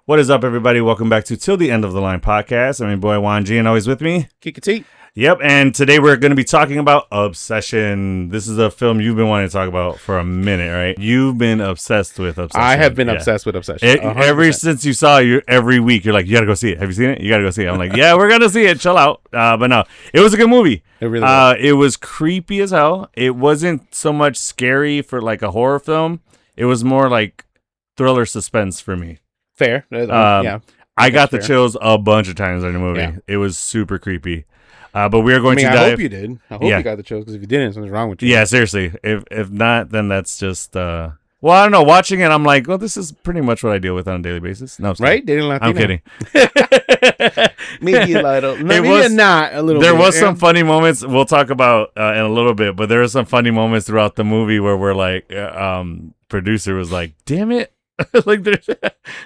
What is up, everybody? Welcome back to Till the End of the Line podcast. I'm your boy Juan G, and always with me, Kikati. Yep, and today we're going to be talking about Obsession. This is a film you've been wanting to talk about for a minute, right? You've been obsessed with Obsession. I have been obsessed with Obsession. Ever since you saw it, every week, you're like, you got to go see it. Have you seen it? You got to go see it. I'm like, yeah, we're going to see it. Chill out. But no, it was a good movie. It really was. It was creepy as hell. It wasn't so much scary for like a horror film. It was more like thriller suspense for me. Fair. Yeah. I got the chills a bunch of times during the movie. Yeah. It was super creepy. But we are going to dive. I hope you did. I hope you got the chills, because if you didn't, something's wrong with you. Yeah, seriously. If not, then that's just... well, I don't know. Watching it, I'm like, well, this is pretty much what I deal with on a daily basis. No, right? They didn't I'm kidding. Maybe a little. Maybe not a little bit. There was some funny moments we'll talk about in a little bit, but there were some funny moments throughout the movie where we're like, producer was like, damn it.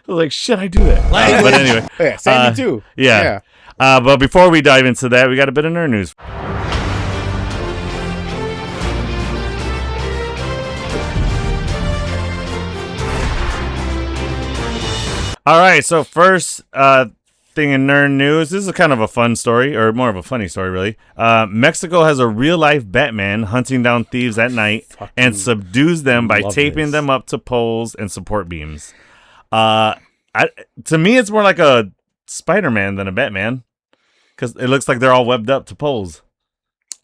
like, should I do that? But anyway. Yeah, Sandy too. Yeah. But before we dive into that, we got a bit of nerd news. All right, so first thing in nerd news, this is kind of a fun story, or more of a funny story, really. Mexico has a real-life Batman hunting down thieves at night and subdues them by taping them up to poles and support beams. To me, it's more like a Spider-Man than a Batman, because it looks like they're all webbed up to poles.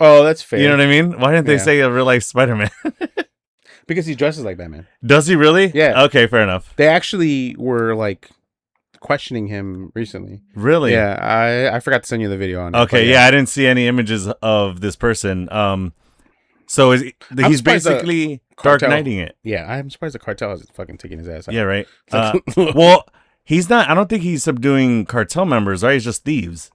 Oh, that's fair. You know what I mean? Why didn't they say a real-life Spider-Man? Because he dresses like Batman. Does he really? Yeah. Okay, fair enough. They actually were like questioning him recently. Really? Yeah. I forgot to send you the video on it. Okay, yeah, I didn't see any images of this person. So he's basically Dark Knighting it. Yeah, I'm surprised the cartel is fucking taking his ass out. Yeah, right. Well, he's not. I don't think he's subduing cartel members, right? He's just thieves.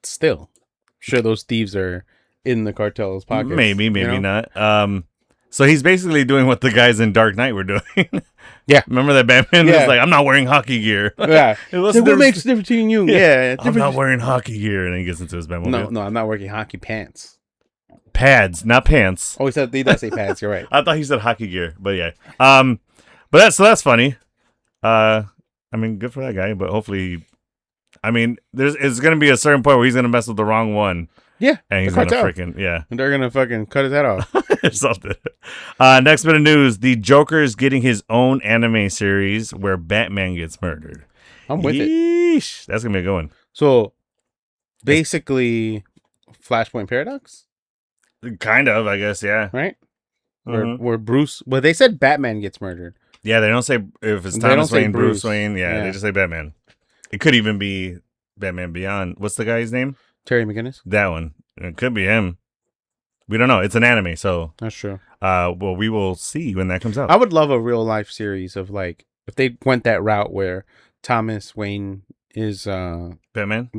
Still, sure, those thieves are in the cartel's pockets. Maybe not. So he's basically doing what the guys in Dark Knight were doing. Yeah. Remember that Batman was like, I'm not wearing hockey gear. Yeah. What makes the difference between you? Yeah. I'm not wearing hockey gear. And then he gets into his Batmobile. No, I'm not wearing hockey pants. Pads, not pants. Oh, he does say pads. You're right. I thought he said hockey gear, but yeah. But that's funny. I mean, good for that guy, but hopefully, it's going to be a certain point where he's going to mess with the wrong one. Yeah. And he's going to freaking, And they're going to fucking cut his head off. Something. Next bit of news. The Joker is getting his own anime series where Batman gets murdered. I'm with it. That's going to be a good one. So, basically, Flashpoint Paradox? Kind of, I guess, yeah. Right? Where Bruce... Well, they said Batman gets murdered. Yeah, they don't say if it's Thomas Wayne, Bruce Wayne. Yeah, they just say Batman. It could even be Batman Beyond. What's the guy's name? Terry McGinnis? That one. It could be him. We don't know. It's an anime, so... That's true. Well, we will see when that comes out. I would love a real-life series of, like, if they went that route where Thomas Wayne is Batman,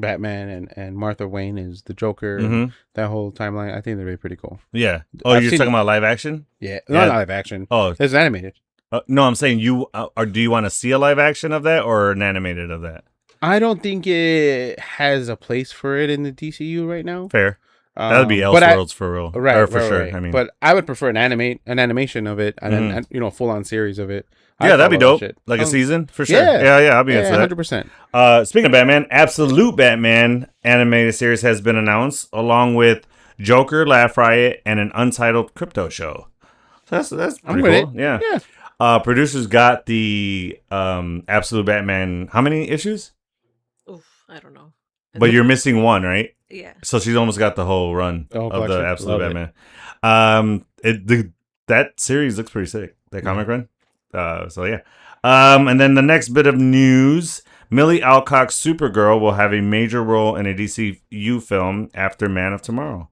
and Martha Wayne is the Joker. Mm-hmm. That whole timeline, I think they'd be pretty cool. Yeah. Oh, you're talking about live action? Yeah. Not live action. Oh. It's animated. No, I'm saying or do you want to see a live action of that or an animated of that? I don't think it has a place for it in the DCU right now. Fair. That would be Elseworlds for real. Right. Or for sure. Right. I mean, but I would prefer an animation of it and then, full on series of it. Yeah, that'd be dope. Like a season for sure. Yeah. I'll be into that. 100%. Speaking of Batman, Absolute Batman animated series has been announced along with Joker, Laugh Riot, and an Untitled crypto show. So that's pretty cool. Yeah. Producers got the Absolute Batman. How many issues? Oof, I don't know. But you're missing one, right? Yeah. So she's almost got the whole run of the Absolute Batman. That series looks pretty sick. That comic run. So yeah. And then the next bit of news: Millie Alcock's Supergirl will have a major role in a DCU film after Man of Tomorrow.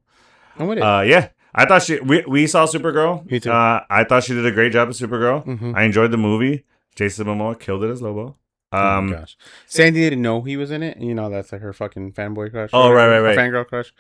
I'm with it. Yeah. I thought we saw Supergirl. Me too. I thought she did a great job as Supergirl. Mm-hmm. I enjoyed the movie. Jason Momoa killed it as Lobo. Oh my gosh. Sandy didn't know he was in it. That's like her fucking fanboy crush. Oh, right. Her fangirl crush.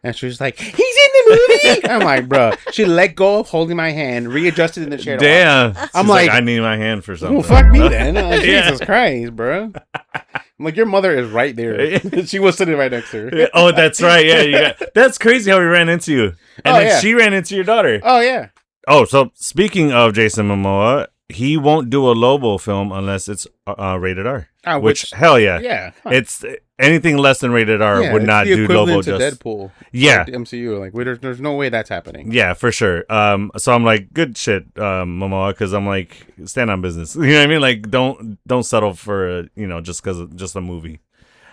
And she was like, he's in the movie. I'm like, bro. She let go of holding my hand, readjusted in the chair. Damn. I'm like, I need my hand for something. Well, fuck me then. Jesus Christ, bro. I'm like, your mother is right there. She was sitting right next to her. Oh, that's right. Yeah, that's crazy how we ran into you. And then she ran into your daughter. Oh, yeah. Oh, so speaking of Jason Momoa, he won't do a Lobo film unless it's rated R. Which hell yeah, yeah, it's anything less than rated R would it's not the do equivalent Lobo to justice. Deadpool. Yeah, like the MCU. Like, there's no way that's happening. Yeah, for sure. So I'm like, good shit, Momoa, because I'm like, stand on business. You know what I mean? Like, don't settle for just a movie.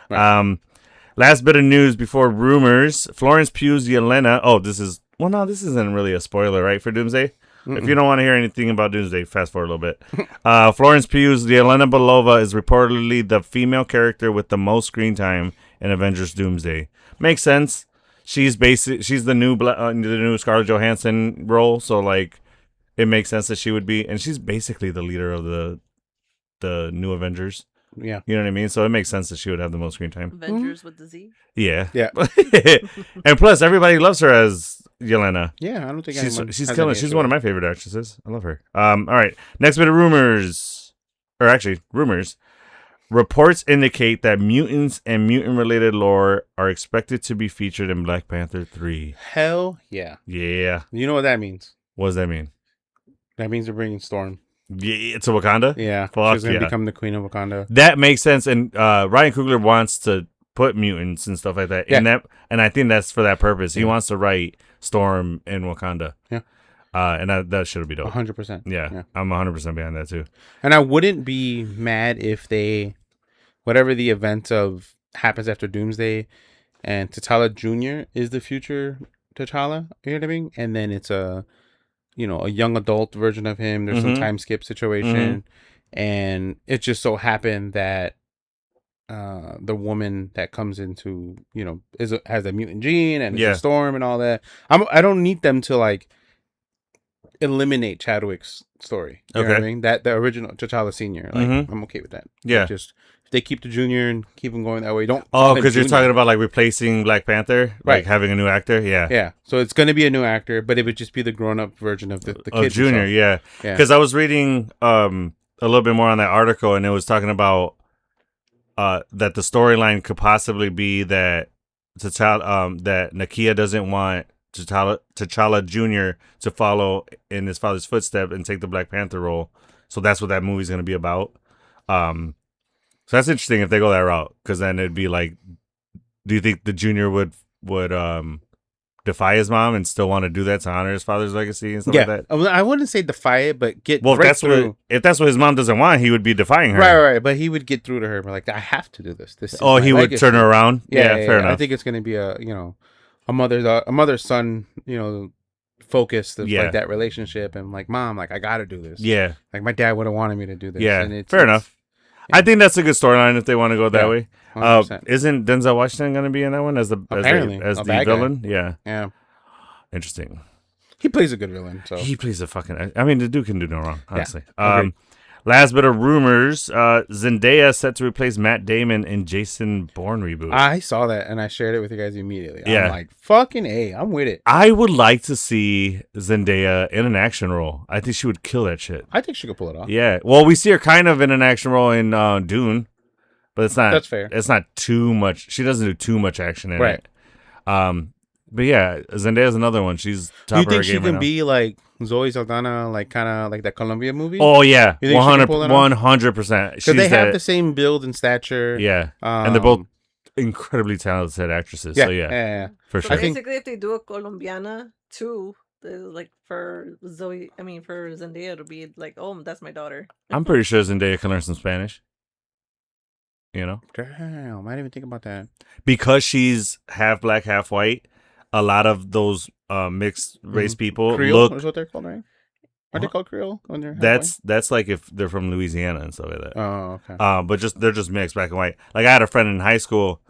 Right. Last bit of news before rumors: Florence Pugh's Yelena. Oh, this isn't really a spoiler, right, for Doomsday? If you don't want to hear anything about Doomsday, fast forward a little bit. Florence Pugh's Yelena Belova is reportedly the female character with the most screen time in Avengers Doomsday. Makes sense. She's the new Scarlett Johansson role, so like it makes sense that she would be, and she's basically the leader of the new Avengers. Yeah, you know what I mean. So it makes sense that she would have the most screen time. Avengers with the Z. Yeah, yeah, and plus everybody loves her as Yelena. yeah. I don't think she's killing. She's one of my favorite actresses. I love her. All right, next bit of rumors, or actually rumors. Reports indicate that mutants and mutant-related lore are expected to be featured in Black Panther 3. Hell yeah. Yeah. You know what that means? What does that mean? That means they're bringing Storm. Yeah, to Wakanda? Yeah. Fuck She's going to become the queen of Wakanda. That makes sense. And Ryan Coogler wants to put mutants and stuff like that in that. And I think that's for that purpose. He wants to write Storm in Wakanda. Yeah. And that should be dope. 100%. Yeah. I'm 100% behind that too. And I wouldn't be mad if whatever the event of happens after Doomsday and T'Challa Jr. is the future T'Challa, you know what I mean? And then it's a young adult version of him. There's some time skip situation. And it just so happened that the woman that comes into, has a mutant gene and is a Storm and all that. I don't need them to like eliminate Chadwick's story. You know what I mean? That the original T'Challa Senior. Like, I'm okay with that. Yeah. Like, just if they keep the Junior and keep him going that way. Don't. Oh, because you're talking about like replacing Black Panther, right? Like having a new actor. Yeah. Yeah. So it's gonna be a new actor, but it would just be the grown-up version of the kid. Junior. Yeah. Because I was reading a little bit more on that article, and it was talking about that the storyline could possibly be that that Nakia doesn't want T'Challa Jr. to follow in his father's footsteps and take the Black Panther role. So that's what that movie's going to be about. So that's interesting if they go that route, because then it'd be like, do you think the Junior would defy his mom and still want to do that to honor his father's legacy and stuff like that? I wouldn't say defy it, but get if that's what his mom doesn't want, he would be defying her. Right. But he would get through to her, but like, I have to do this. This is he legacy. Would turn her around. Yeah, fair enough. I think it's going to be a mother son, focused of like that relationship, and like, mom, like, I got to do this. Yeah, like my dad would have wanted me to do this. Yeah, and fair enough. Yeah. I think that's a good storyline if they want to go that way. 100%. Isn't Denzel Washington going to be in that one as the villain? Yeah. Interesting. He plays a good villain. So he plays a fucking. I mean, the dude can do no wrong. Honestly. Last bit of rumors: Zendaya set to replace Matt Damon in Jason Bourne reboot. I saw that and I shared it with you guys immediately. Yeah. I'm like, fucking A, I'm with it. I would like to see Zendaya in an action role. I think she would kill that shit. I think she could pull it off. Yeah. Well, we see her kind of in an action role in Dune, but it's not. That's fair. It's not too much. She doesn't do too much action in it. But yeah, Zendaya's another one. She's top you of her think game she can right be like Zoe Saldana, like kind of like that Colombia movie? Oh yeah, you think 100%. Because they have the same build and stature. Yeah, and they're both incredibly talented actresses. Yeah, so yeah, for sure. So basically, if they do a Colombiana too, like for Zendaya, it'll be like, oh, that's my daughter. I'm pretty sure Zendaya can learn some Spanish. Damn, I didn't even think about that. Because she's half black, half white. A lot of those mixed race people Creole is what they're called, right? Aren't they called Creole when they're that's like if they're from Louisiana and stuff like that. Oh, okay. But they're just mixed black and white. Like I had a friend in high school.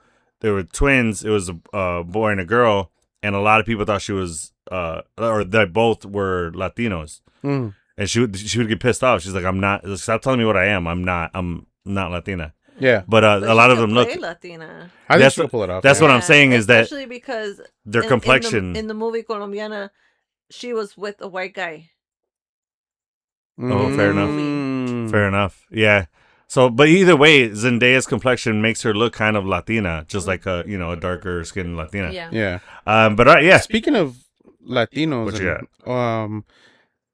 They were twins. It was a boy and a girl, and a lot of people thought she was or they both were Latinos. And she would get pissed off. She's like, "I'm not. Stop telling me what I am. I'm not Latina." Yeah, but a lot of them look Latina. I think she'll pull it off. That's what I'm saying is that especially because their complexion in the movie Colombiana, she was with a white guy. Oh, fair enough. Fair enough. Yeah. So, but either way, Zendaya's complexion makes her look kind of Latina, just like a darker skinned Latina. Yeah. Yeah. But yeah. Speaking of Latinos, what you got?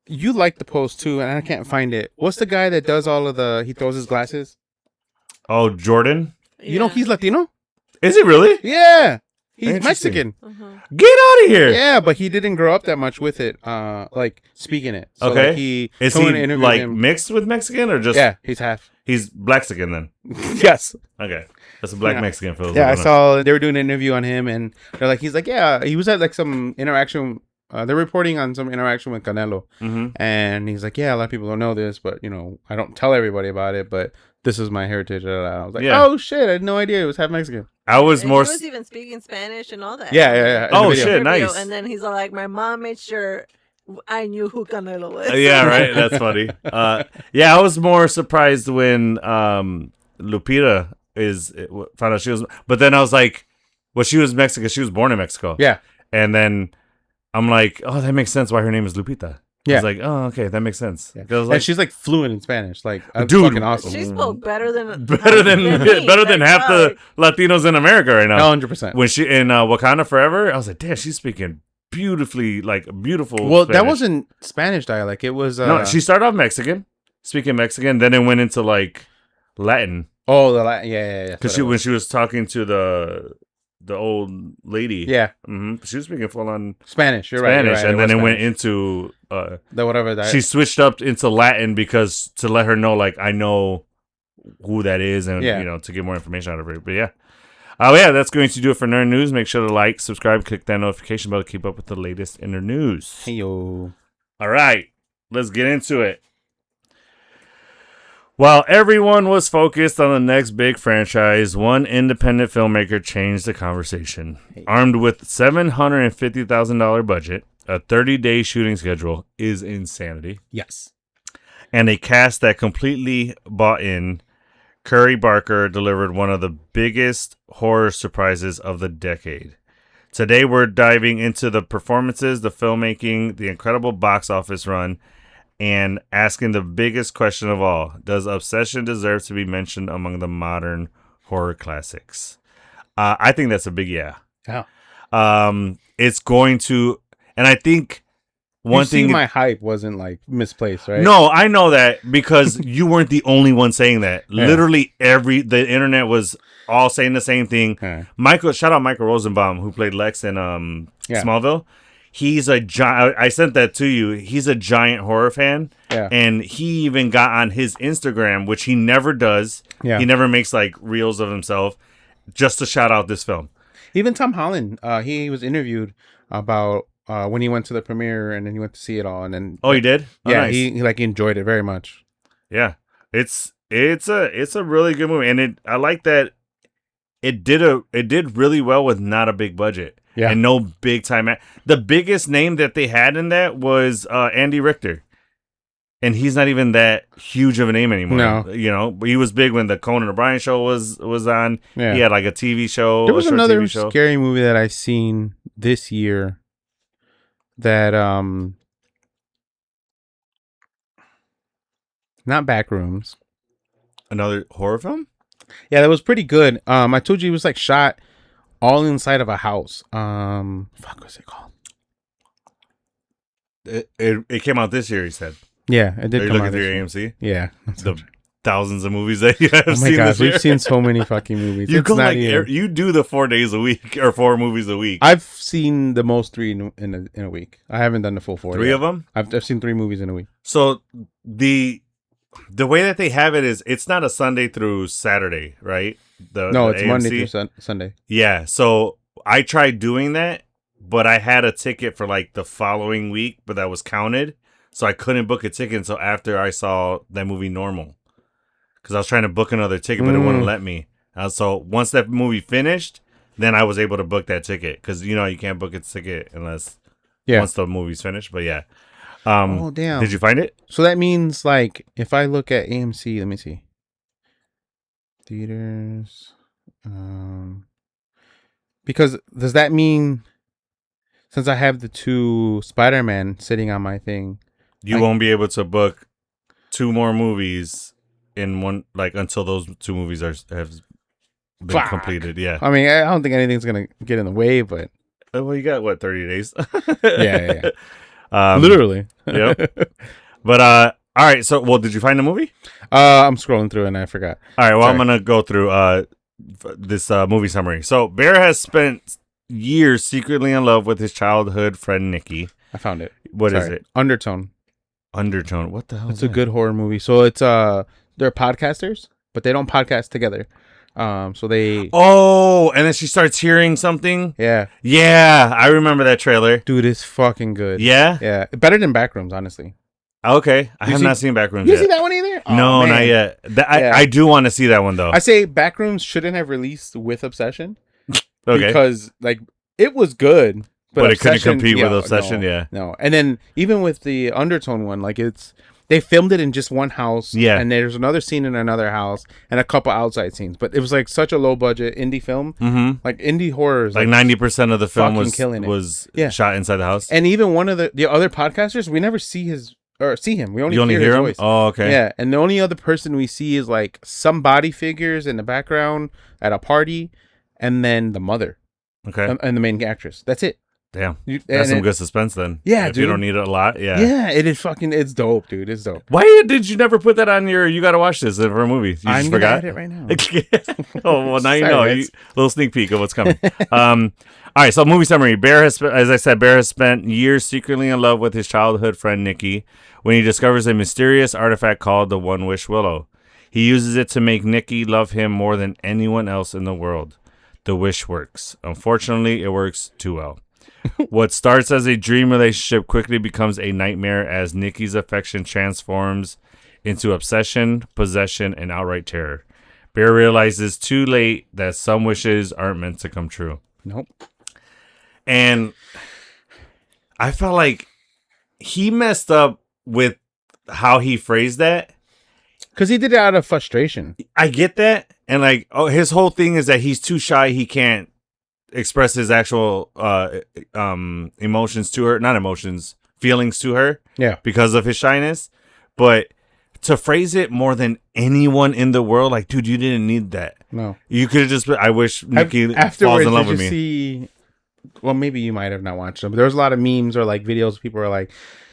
You like the post too, and I can't find it. What's the guy that does all of the? He throws his glasses. Oh, Jordan. You know he's Latino. Is he really? Yeah, he's Interesting. Mexican. Get out of here. Yeah, but he didn't grow up that much with it. Like speaking it. So, Okay. Like, he Is someone he interviewed like him. mixed with Mexican or just? Yeah, he's half. He's Blaxican then. Yes. Okay, that's a black Yeah. Mexican for those. Yeah, who I don't know. saw they were doing an interview on him, and they're like, he's like, yeah, he was at like some interaction. They're reporting on some interaction with Canelo, and he's like, yeah, a lot of people don't know this, but I don't tell everybody about it, but this is my heritage. I was like, oh shit, I had no idea it was half Mexican. I was And more. he was even speaking Spanish and all that. Yeah. Oh shit, nice. And then he's like, my mom made sure I knew who Canelo was. Yeah, right. That's funny. Yeah, I was more surprised when Lupita found out she was. But then I was like, well, she was Mexican. She was born in Mexico. Yeah. And then I'm like, oh, that makes sense why her name is Lupita. I Yeah. was like, oh, okay, that makes sense. Yeah. 'Cause I was like, And she's like fluent in Spanish. Like, that's Dude, fucking awesome. She spoke better than better than me. better than Like, half the Latinos in America right now. 100%. When she in Wakanda Forever, I was like, damn, she's speaking beautifully, like beautiful. Well, that Spanish. wasn't Spanish dialect. It was. No, she started off Mexican, speaking Mexican, then it went into like Latin. Oh, the Latin. Yeah. Because when she was talking to the old lady, Yeah. She was speaking full on Spanish. You're Spanish, right. and then it went Spanish. into The whatever that. she switched up into Latin because to let her know, like, I know who that is, and to get more information out of her. But yeah. Oh yeah, that's going to do it for Nerd News. Make sure to like, subscribe, click that notification bell to keep up with the latest in nerd news. Hey yo. All right, let's get into it. While everyone was focused on the next big franchise, one independent filmmaker changed the conversation. Armed with $750,000 budget, a 30-day shooting schedule is insanity, Yes. and a cast that completely bought in, Curry Barker delivered one of the biggest horror surprises of the decade. Today we're diving into the performances, the filmmaking, the incredible box office run, and asking the biggest question of all: does Obsession deserve to be mentioned among the modern horror classics? I think that's a big yeah. Yeah. It's going to, and I think one thing. My hype wasn't like misplaced, right? No, I know that because you weren't the only one saying that. Yeah. Literally the internet was all saying the same thing. Yeah. Shout out Michael Rosenbaum, who played Lex in Yeah. Smallville. He's a giant. I sent that to you. He's a giant horror fan. Yeah. And he even got on his Instagram, which he never does. Yeah. He never makes like reels of himself, just to shout out this film. Even Tom Holland, he was interviewed about when he went to the premiere and then he went to see it all, and then Oh, he did? Oh, yeah, nice. he like enjoyed it very much. Yeah. It's a really good movie, and I like that it did really well with not a big budget. Yeah. And no big time. The biggest name that they had in that was Andy Richter. And he's not even that huge of a name anymore. No. He was big when the Conan O'Brien show was on. Yeah. He had like a TV show. There was a short another TV show. scary movie that I seen this year that not Backrooms. Another horror film? Yeah, that was pretty good. I told you it was like shot all inside of a house. What's it called? It came out this year, he said. Yeah, it did Are you come looking out through this your year. AMC? Yeah. The thousands of movies that you have Oh my seen gosh, this year. we've seen so many fucking movies. You It's go not like even- you do the 4 days a week or 4 movies a week. I've seen the most 3 in a week. I haven't done the full 4. 3 yet. of them. I've seen 3 movies in a week. So the way that they have it is it's not a Sunday through Saturday, right? No, it's AMC? Monday through Sunday. Yeah. So I tried doing that, but I had a ticket for like the following week, but that was counted. So I couldn't book a ticket until after I saw that movie Normal. Because I was trying to book another ticket, but it wouldn't let me. So once that movie finished, then I was able to book that ticket. Because, you can't book a ticket unless once the movie's finished. But yeah. Oh, damn. Did you find it? So that means, like, if I look at AMC, let me see. Theaters. Because does that mean, since I have the 2 Spider-Man sitting on my thing, You won't be able to book 2 more movies in one, like, until those 2 movies have been Fuck. completed. Yeah. I mean, I don't think anything's going to get in the way, but Well, you got, what, 30 days? yeah. Um, Literally. Yep. But all right. So, well, did you find the movie? I'm scrolling through and I forgot. All right. Well, I'm Sorry. gonna go through this movie summary. So, Bear has spent years secretly in love with his childhood friend Nikki. I found it. What is Sorry. it? Undertone. Undertone. What the hell? It's a good horror movie. So it's they're podcasters, but they don't podcast together. So they Oh, and then she starts hearing something. yeah, Yeah, I remember that trailer. dude, it's fucking good. Yeah. Yeah, better than Backrooms, honestly. Okay, I You have see- not seen Backrooms You yet. see that one either? No, Oh, man. not yet. Yeah. I do want to see that one though. I say Backrooms shouldn't have released with Obsession Okay, because like it was good, but it couldn't Obsession- compete with yeah, Obsession. no, Yeah. no. And then even with the Undertone one, like they filmed it in just one house. Yeah. And there's another scene in another house and a couple outside scenes. But it was like such a low budget indie film. Mm-hmm. Like indie horror is Like 90% of the film fucking was killing it. was Yeah. shot inside the house. And even one of the other podcasters, we never see him. We You only hear hear his him? voice. Oh, okay. Yeah, and the only other person we see is like some body figures in the background at a party, and then the mother Okay. and the main actress. That's it. Damn. You- That's and some it- good suspense then. Yeah, if you dude. don't need it a lot. Yeah. Yeah, it is fucking. It's dope, dude. It's dope. Why did you never put that on your? You got to watch this for a movie. You I'm just gonna forgot. add it right now. Oh well, now you Sorry, know. that's- Little sneak peek of what's coming. All right. So movie summary. Bear has, as I said, Bear has spent years secretly in love with his childhood friend Nikki. When he discovers a mysterious artifact called the One Wish Willow, he uses it to make Nikki love him more than anyone else in the world. The wish works. Unfortunately, it works too well. What starts as a dream relationship quickly becomes a nightmare as Nikki's affection transforms into obsession, possession, and outright terror. Bear realizes too late that some wishes aren't meant to come true. Nope. And I felt like he messed up with how he phrased that. Because he did it out of frustration. I get that. And like, oh, his whole thing is that he's too shy. He can't express his actual emotions to her. Not emotions, feelings to her. Yeah. Because of his shyness. But to phrase it more than anyone in the world, like, dude, you didn't need that. No. You could have just been, I wish Nikki falls Afterwards, in love did with you me. see? Well, maybe you might have not watched them, but there was a lot of memes or like videos. People are like,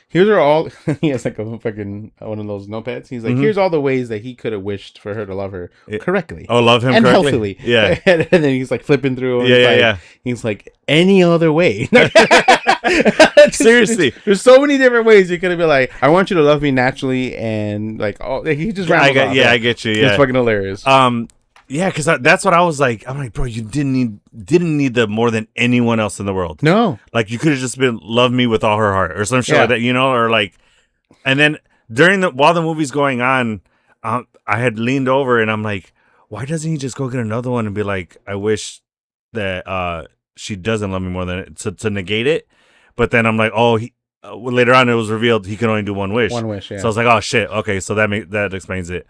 "Here's are all." He has like a fucking one of those notepads. He's like, "Here's all the ways that he could have wished for her to love her correctly." Oh, love him and correctly? healthily. Yeah. and then he's like flipping through. And Yeah, he's yeah, like, yeah. He's like, any other way. Seriously. There's so many different ways you could have been like, I want you to love me naturally, and like, oh, he just rambles off. I get you. Yeah. It's fucking hilarious. Yeah, because that's what I was like. I'm like, bro, you didn't need the more than anyone else in the world. No. Like, you could have just been love me with all her heart or some shit Yeah. like that, you know, or like, and then while the movie's going on, I had leaned over and I'm like, why doesn't he just go get another one and be like, I wish that she doesn't love me more than to negate it. But then I'm like, oh, later on it was revealed he can only do one wish. One wish, yeah. So I was like, oh shit, okay, so that explains it.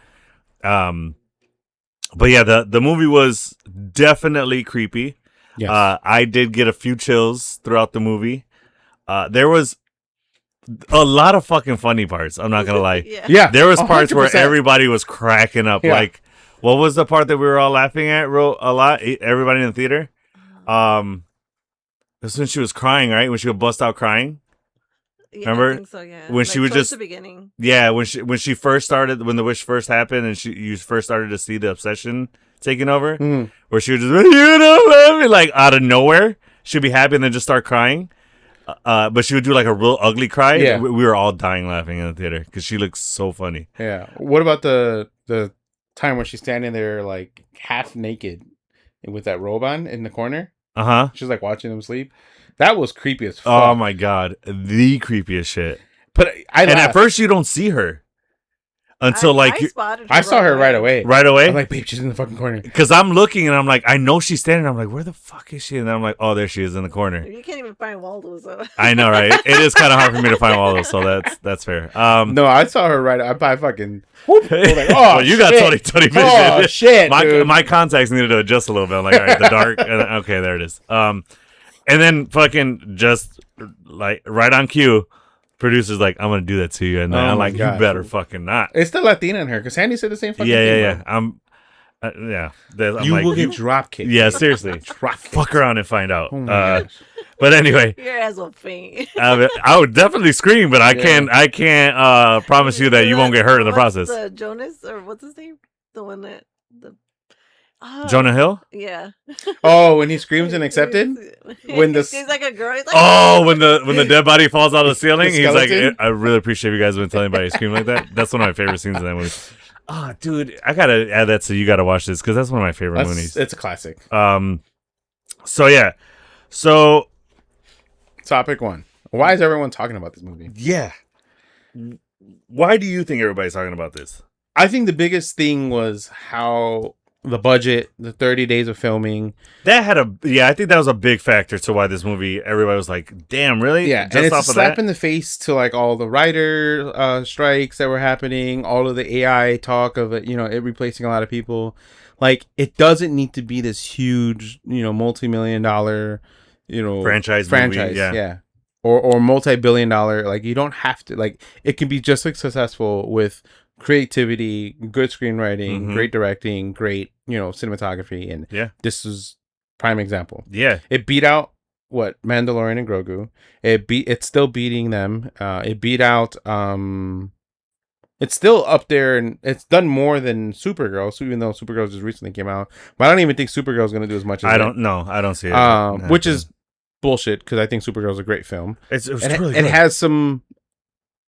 But yeah, the movie was definitely creepy. Yes. I did get a few chills throughout the movie. There was a lot of fucking funny parts. I'm not gonna lie. Yeah. There was parts where 100%. everybody was cracking up. Yeah. Like, what was the part that we were all laughing at a lot? Everybody in the theater. This when she was crying, right? When she would bust out crying. Yeah, Remember? I think so, yeah. When she would towards just- the beginning. Yeah, when she first started, when the wish first happened, and you first started to see the obsession taking over, Mhm. where she would just, you don't love me, like out of nowhere, she'd be happy and then just start crying. But she would do like a real ugly cry. Yeah. We were all dying laughing in the theater because she looks so funny. Yeah. What about the time when she's standing there like half naked with that robe on in the corner? Uh huh. She's like watching him sleep. That was creepy as fuck. Oh my god, the creepiest shit. But I And at laughed. first you don't see her until I you spotted I saw her right away. right I'm away. like, babe, she's in the fucking corner. Because I'm looking and I'm like, I know she's standing. I'm like, where the fuck is she? And then I'm like, oh, there she is in the corner. You can't even find Waldo, so. I know, right? It is kind of hard for me to find all those, so that's fair. No, I saw her right. I fucking. Whoop, I was like, oh, well, you got shit. 20 vision. Oh shit, dude. My contacts needed to adjust a little bit. I'm like, all right, the dark. Okay, there it is. And then fucking just like right on cue, producer's like, I'm gonna do that to you, and then Oh I'm my like, gosh. you better fucking not. It's the Latina in her because Sandy said the same fucking thing. Yeah. bro. I'm You like, will get drop kicked. yeah, seriously. Drop kicked. Fuck around and find out. Oh my gosh. But anyway, Your ass will faint. I would definitely scream, but I can't promise you that you won't get hurt in the What's process. The Jonas or what's his name? The one that the Jonah Hill? Yeah. Oh, when he screams and accepted? When the he's like a girl. He's like, Oh, when the dead body falls out of the ceiling, The he's like, skeleton? I really appreciate you guys been telling anybody to scream like that. That's one of my favorite scenes in that movie. Oh, dude, I gotta add that so you gotta watch this because that's one of my favorite movies. It's a classic. So yeah, so Topic 1. Why is everyone talking about this movie? yeah, why do you think everybody's talking about this? I think the biggest thing was how the budget, the 30 days of filming. That had I think that was a big factor to why this movie, everybody was like, damn, really? Yeah, Just and it's a off of slap that? in the face to like all the writer strikes that were happening, all of the AI talk of it, it replacing a lot of people. Like, it doesn't need to be this huge, multi-million-dollar, Franchise, yeah. Or multi-billion-dollar. Like, you don't have to, like, it can be just as successful with creativity, good screenwriting, great directing, great, cinematography, and this is prime example. Yeah. It beat out Mandalorian and Grogu. It's still beating them. It beat out it's still up there, and it's done more than Supergirl, so even though Supergirl just recently came out. But I don't even think Supergirl is going to do as much as I don't see it. which is bullshit, because I think Supergirl is a great film. It was And really it good. has some,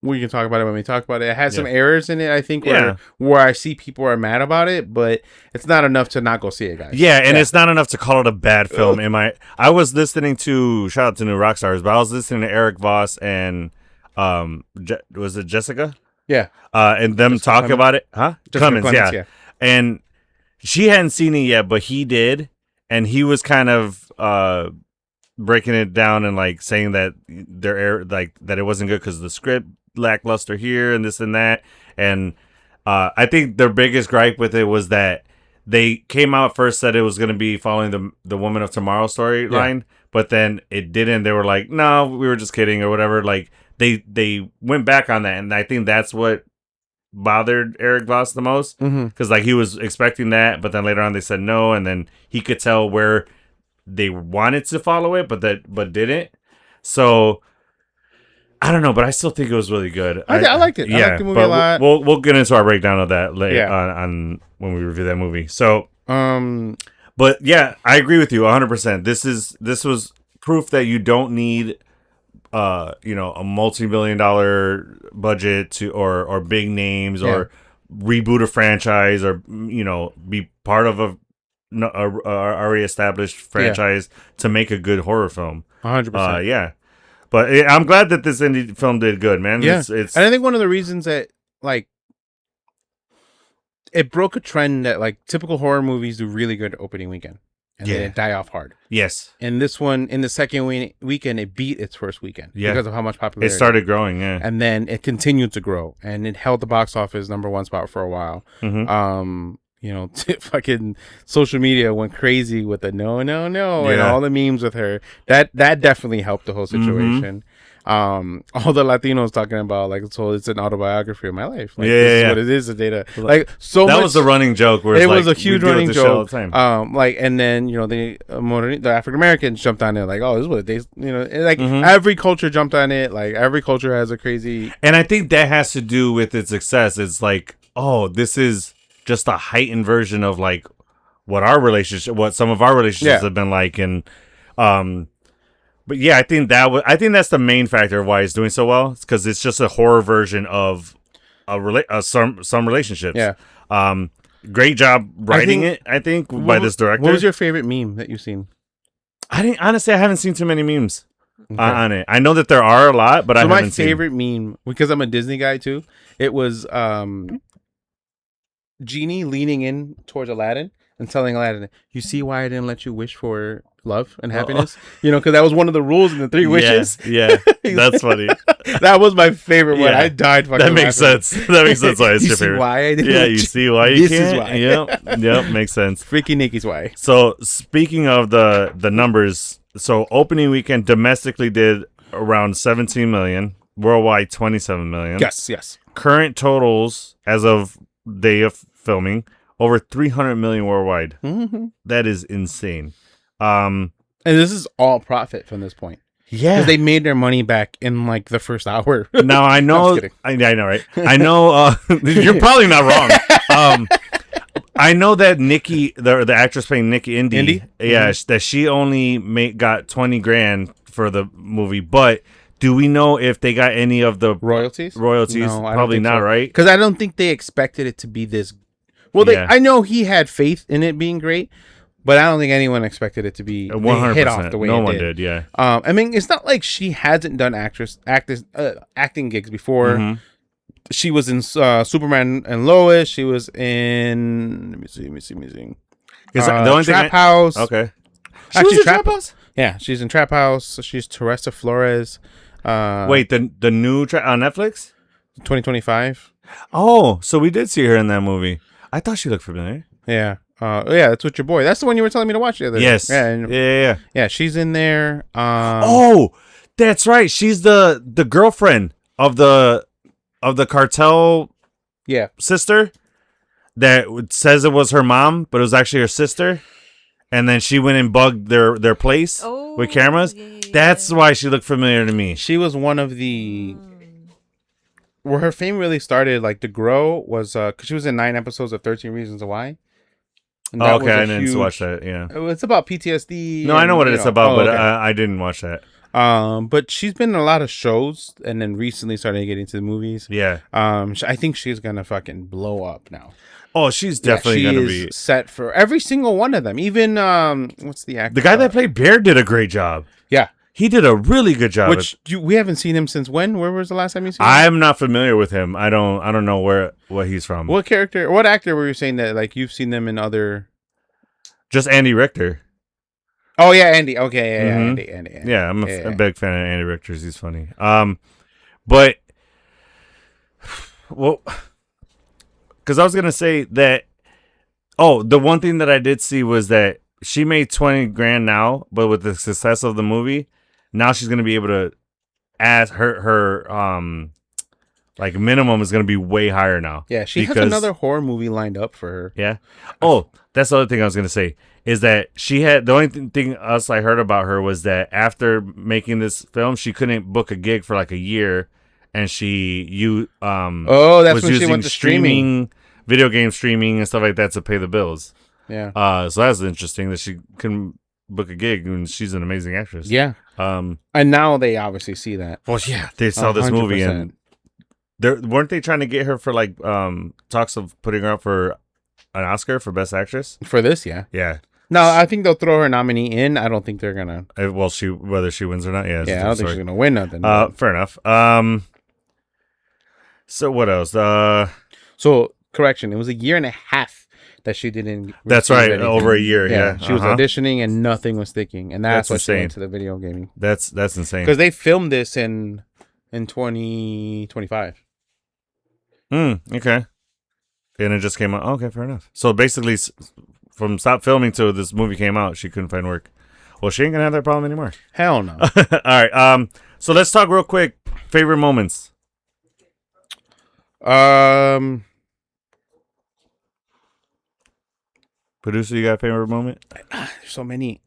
we can talk about it when we talk about it. It has some errors in it, I think, where I see people are mad about it, but it's not enough to not go see it, guys. Yeah, and it's not enough to call it a bad film. I was listening to, shout out to New Rockstars, but I was listening to Eric Voss and was it Jessica? Yeah. And them Jessica talk Clemens. about it. Huh? Jessica Clemens, yeah. And she hadn't seen it yet, but he did, and he was kind of breaking it down and like saying that that it wasn't good because the script lackluster here and this and that. And I think their biggest gripe with it was that they came out first, said it was going to be following the Woman of Tomorrow storyline, but then it didn't. They were like, no, we were just kidding or whatever. Like they went back on that, and I think that's what bothered Eric Voss the most, because like he was expecting that, but then later on they said no, and then he could tell where they wanted to follow it, but didn't. So I don't know, but I still think it was really good. I liked it. I liked the movie a lot. We'll get into our breakdown of that later on when we review that movie. So, but yeah, I agree with you 100%. This was proof that you don't need a multi-million-dollar budget to or big names or reboot a franchise or be part of a already established franchise to make a good horror film. 100%. Yeah. But I'm glad that this indie film did good, man. Yeah. It's and I think one of the reasons that like it broke a trend that like typical horror movies do really good opening weekend and then it die off hard. Yes. And this one in the second weekend it beat its first weekend because of how much popularity it started growing. Yeah. And then it continued to grow and it held the box office #1 spot for a while. Fucking social media went crazy with the no and all the memes with her. That definitely helped the whole situation. All the Latinos talking about like, so it's an autobiography of my life. Like, this is what it is. The data, like, so that much, was the running joke. Where it like, was a huge running joke. All the time. Like, and then the African Americans jumped on it. Like, oh, this is what they, like every culture jumped on it. Like every culture has a crazy. And I think that has to do with its success. It's like, oh, this is just a heightened version of like what some of our relationships have been like, and but yeah, I think that's the main factor of why it's doing so well. It's because it's just a horror version of some relationships. Yeah. Great job writing it. I think by this director. What was your favorite meme that you've seen? I haven't seen too many memes on it. I know that there are a lot, but I haven't seen. My favorite meme, because I'm a Disney guy too. It was Genie leaning in towards Aladdin and telling Aladdin, "You see why I didn't let you wish for love and happiness?" Because that was one of the rules in the 3 wishes. Yeah, that's funny. That was my favorite one. I died fucking That makes laughing. sense. That makes sense why it's your favorite. Why I didn't you see why you This can't? is why. Yep, makes sense. Freaking Nikki's why. So speaking of the numbers, so opening weekend domestically did around 17 million, worldwide 27 million. Yes. Current totals as of day of filming, over 300 million worldwide. That is insane. And this is all profit from this point. Yeah. because they made their money back in like the first hour. Now I I'm know, just kidding. I know, right? I know. You're probably not wrong. I know that Nikki, the actress playing Nikki Indy, yeah, that she only got 20 grand for the movie. But do we know if they got any of the Royalties? royalties? No, I don't Probably think not, so. right? Because I don't think they expected it to be this. Well, Yeah. I know he had faith in it being great, but I don't think anyone expected it to be 100%. hit off the way no it one did. did. Yeah. I mean, it's not like she hasn't done acting gigs before. Mhm. She was in Superman and Lois. She was in. Let me see. Is that the only Trap thing? House. Okay. She Actually, was in Trap House? Yeah, she's in Trap House. So she's Teresa Flores. Wait, the new on Netflix? 2025. Oh, so we did see her in that movie. I thought she looked familiar. Yeah. Yeah, that's with your boy. That's the one you were telling me to watch the other day. Yes. Yeah. And, Yeah. yeah, she's in there. Oh, that's right. She's the girlfriend of the cartel Yeah. sister that says it was her mom, but it was actually her sister. And then she went and bugged their place with cameras. Yeah. That's why she looked familiar to me. She was one of the where her fame really started, like to grow, was because she was in 9 episodes of 13 Reasons Why. And Oh, that okay, was a I didn't huge- watch that. Yeah. It's about PTSD. No, I know what it's about, Oh, but okay. I didn't watch that. But she's been in a lot of shows, and then recently started getting into the movies. Yeah. I think she's gonna fucking blow up now. Oh, she's definitely she gonna is be set for every single one of them. Even what's the actor? the guy that played Bear did a great job. Yeah, He did a really good job. which we haven't seen him since when? Where was the last time you seen him? I'm not familiar with him. I don't know what he's from. What character? What actor were you saying that like you've seen them in other? Just Andy Richter. Oh yeah, Andy. Okay, yeah, Mhm. Andy. Yeah, I'm Yeah. a big fan of Andy Richter's. He's funny. But well, because I was gonna say that. Oh, the one thing that I did see was that she made 20 grand now, but with the success of the movie, now she's gonna be able to ask her like minimum is gonna be way higher now. Yeah, she has because- another horror movie lined up for her. Yeah. Oh, that's the other thing I was gonna say is that she had the only thing else I heard about her was that after making this film, she couldn't book a gig for like a year, and Oh, that's was when she using went to streaming. video game streaming and stuff like that to pay the bills. Yeah. So that's interesting that she couldn't book a gig, and she's an amazing actress. Yeah. And now they obviously see that. Well, yeah, they saw this movie, and 100%. weren't they trying to get her for like talks of putting her up for an Oscar for Best Actress? For this, yeah. Yeah. No, I think they'll throw her nominee in. I don't think they're gonna. Well, whether she wins or not, yeah. Yeah, I don't think she's gonna win nothing. Fair enough. So what else? So correction, it was a year and a half that she didn't. That's receive right, anything. over a year. Yeah, she was auditioning and nothing was sticking, and that's why she insane. went to the video gaming. That's insane. Because they filmed this in 2025. Okay. And it just came out. Okay, fair enough. So basically, from stop filming to this movie came out, she couldn't find work. Well, she ain't gonna have that problem anymore. Hell no. All right. So let's talk real quick. Favorite moments. Producer, you got a favorite moment? There's so many.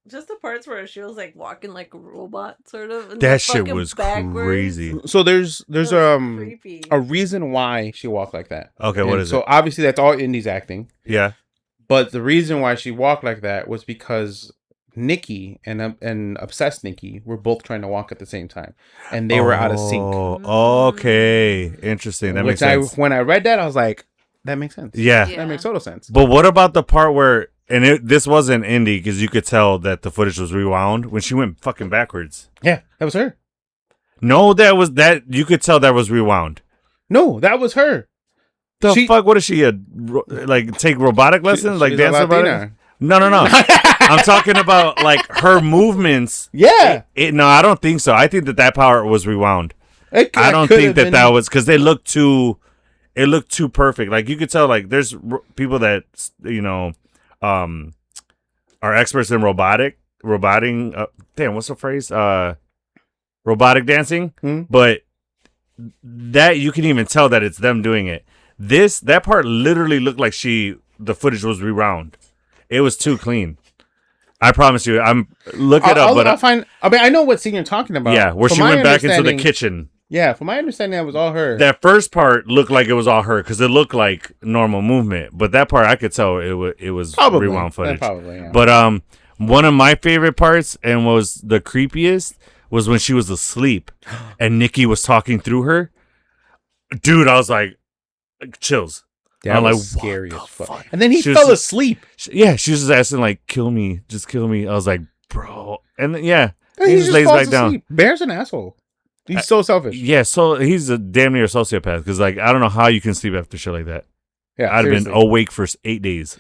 Just the parts where she was like walking like a robot, sort of. And That the shit fucking was backwards. crazy. So there's It was creepy. a reason why she walked like that. Okay, what And is so it? obviously that's all Indy's acting. Yeah. But the reason why she walked like that was because Nikki and obsessed Nikki were both trying to walk at the same time, and they were out of sync. Oh, okay. Interesting. That makes sense. When I read that, I was like, that makes sense. Yeah. That makes total sense. But what about the part where, this wasn't indie because you could tell that the footage was rewound when she went fucking backwards. Yeah, that was her. No, you could tell that was rewound. No, that was her. The She- fuck? What is she? Take robotic lessons? Like she's a dance robotic? Latina. No. I'm talking about like her movements. Yeah. No, I don't think so. I think that part was rewound. I don't could think have that been- that was because they looked too. It looked too perfect. Like you could tell. Like there's people that are experts in roboting. Damn, what's the phrase? Robotic dancing. But that you can even tell that it's them doing it. That part literally looked like the footage was rewound. It was too clean. I promise you. Look it up. I'll find. I mean, I know what scene you're talking about. Yeah, where From she my went back into the understanding- kitchen. Yeah, from my understanding, that was all her. That first part looked like it was all her because it looked like normal movement, but that part I could tell it was Probably rewound footage. Probably. Yeah. But one of my favorite parts and was the creepiest was when she was asleep and Nikki was talking through her. Dude, I was like chills. That I'm was like, scary what as the fuck. fuck? And then he She was fell just- asleep. Yeah, she was just asking like, "Kill me, just kill me." I was like, "Bro," and then, yeah, And he he just just lays falls back down. asleep. Bear's an asshole. He's so selfish. Yeah, so he's a damn near sociopath because like I don't know how you can sleep after shit like that. Yeah, I'd have been seriously. awake for 8 days.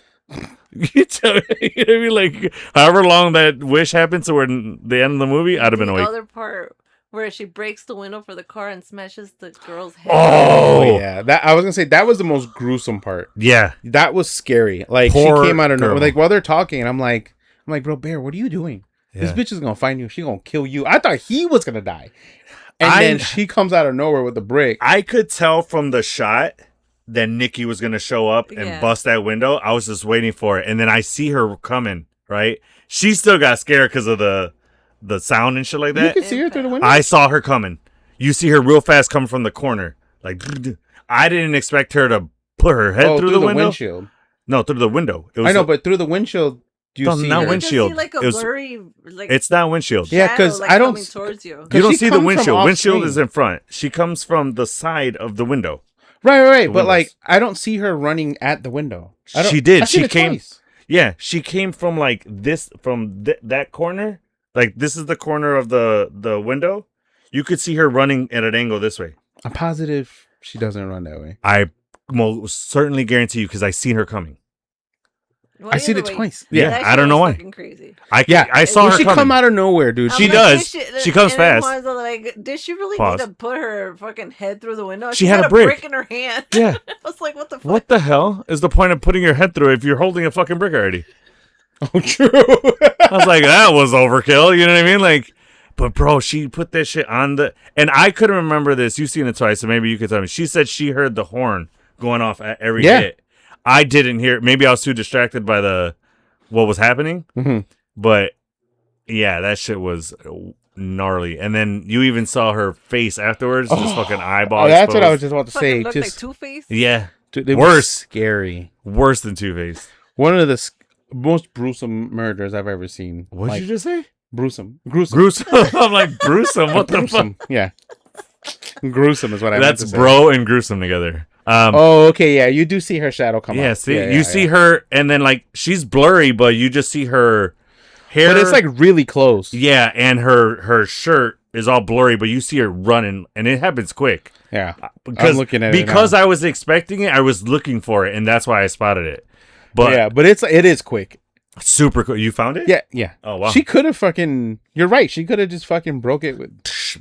You tell me, you know what I mean? Like however long that wish happened to where the end of the movie, I'd have been The awake. other part where she breaks the window for the car and smashes the girl's head. Oh, Oh yeah, that I was gonna say that was the most gruesome part. Yeah, That was scary. Like Poor she came out of nowhere. girl. Like while they're talking, and I'm like, bro, Bear, what are you doing? This Yeah. bitch is gonna find you. She gonna kill you. I thought he was gonna die, and I- then she comes out of nowhere with the brick. I could tell from the shot that Nikki was gonna show up and Yeah. bust that window. I was just waiting for it, and then I see her coming. Right, she still got scared because of the sound and shit like You that. could see her through the window. I saw her coming. You see her real fast coming from the corner. Like I didn't expect her to put her head through the window. windshield. No, through the window. It was I know, but through the windshield, you No, see not her. You windshield. just see like a It was- blurry, like it's not windshield. Yeah, shadow, 'cause like, I don't coming s- towards you. You 'Cause don't she see the comes from windshield. off Windshield screen. is in front. She comes from the side of the window. Right. The But like, windows. I don't see her running at the window. I don't- She did. I've seen She it came- twice. Yeah, she came from like this, from that corner. Like this is the corner of the window. You could see her running at an angle this way. I'm positive she doesn't run that way. I most certainly guarantee you because I seen her coming. Well, I've seen either it way, twice. Yeah, that I shit don't know was why. fucking crazy. I saw Well, her she coming. come out of nowhere, dude. She I'm does. did She comes and then fast. Mars was like, did she really Pause. need to put her fucking head through the window? She had a brick. in her hand. Yeah. I was like, what the fuck? What the hell is the point of putting your head through if you're holding a fucking brick already? Oh, true. I was like, that was overkill. You know what I mean? Like, but bro, she put that shit on the, and I couldn't remember this. You've seen it twice, so maybe you could tell me. She said she heard the horn going off at every Yeah. hit. I didn't hear. Maybe I was too distracted by what was happening. Mhm. But yeah, that shit was gnarly. And then you even saw her face afterwards, just fucking eyeball. Oh, that's what I was exposed. just about to Fucking say. looked like Just Two-Face. Yeah, dude, it Worse. was scary. worse than Two-Face. One of the most gruesome murders I've ever seen. What did Like, you just say? gruesome? Gruesome. I'm like gruesome. What the fuck? Gruesome. Yeah. Gruesome is what I meant That's to say. bro and gruesome together. Oh, okay, yeah. You do see her shadow come Yeah, up. see, Yeah, you see her, and then like she's blurry, but you just see her hair. But it's like really close. yeah, and her shirt is all blurry, but you see her running, and it happens quick. Yeah. Because I'm looking at it because now. I was expecting it, I was looking for it, and that's why I spotted it. But yeah, but it is quick. super cool. You found it? Yeah, yeah. Oh wow. She could have fucking. You're right. She could have just fucking broke it with.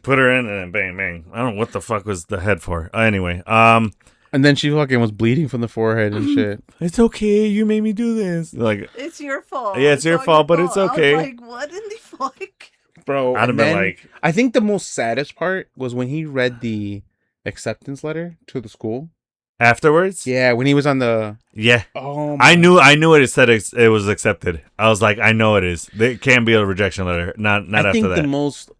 Put her in, and then bang bang. I don't know what the fuck was the head for. Anyway, And then she fucking was bleeding from the forehead and shit. it's okay. You made me do this. Like It's your fault. Yeah, it's your all fault, but it's okay. I was like, what in the fuck? Bro, I'd have and been then like, I think the most saddest part was when he read the acceptance letter to the school. afterwards. Yeah, when he was on the. Yeah. Oh, I knew it said it was accepted. I was like, I know it is. It can't be a rejection letter. Not I after think that. the most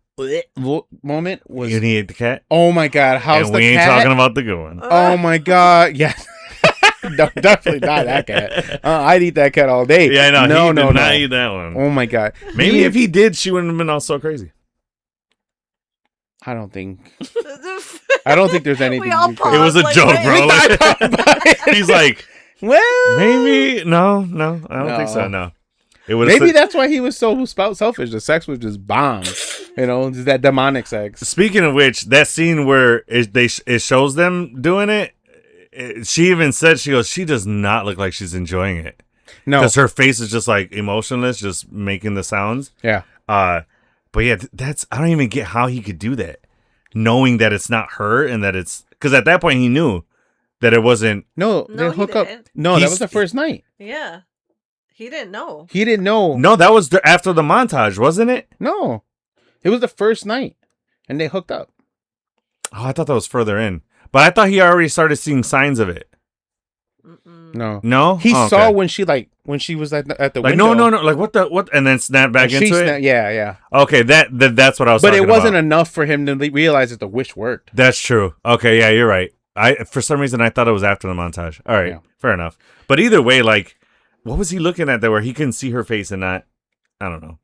moment was. You need the cat, Oh my god! How's and the we ain't cat? talking about the good one. Oh my god! Yes. No, definitely not that cat. I'd eat that cat all day. Yeah, I know. No, he no, did not no. eat that one. Oh my god. Maybe if he did, she wouldn't have been all so crazy. I don't think. I don't think there's anything. We all you could- It was a like, joke, wait. bro. We Like- thought about it. He's like, Well, maybe no. I don't think so. No. No, it was maybe that's why he was so selfish. The sex was just bomb. You know, just that demonic sex. Speaking of which, that scene where it shows them doing it, she even said, she goes, she does not look like she's enjoying it. No. Because her face is just like emotionless, just making the sounds. Yeah. But yeah, that's, I don't even get how he could do that, knowing that it's not her and that it's, because at that point he knew that it wasn't. No, No, they he hook up. didn't. No, that He's- was the first night. Yeah. He didn't know. He didn't know. No, that was after the montage, wasn't it? No. It was the first night. And they hooked up. Oh, I thought that was further in, but I thought he already started seeing signs of it. Mm-mm. No. No, He Oh, saw okay. when she like when she was at the like window. no, like what, and then snap back And she into it. Yeah. Okay, that's what I was. But talking it wasn't about. enough for him to realize that the wish worked. That's true. Okay, yeah, you're right. For some reason I thought it was after the montage. All right, Yeah. fair enough. But either way, like, what was he looking at there where he couldn't see her face and not? I don't know.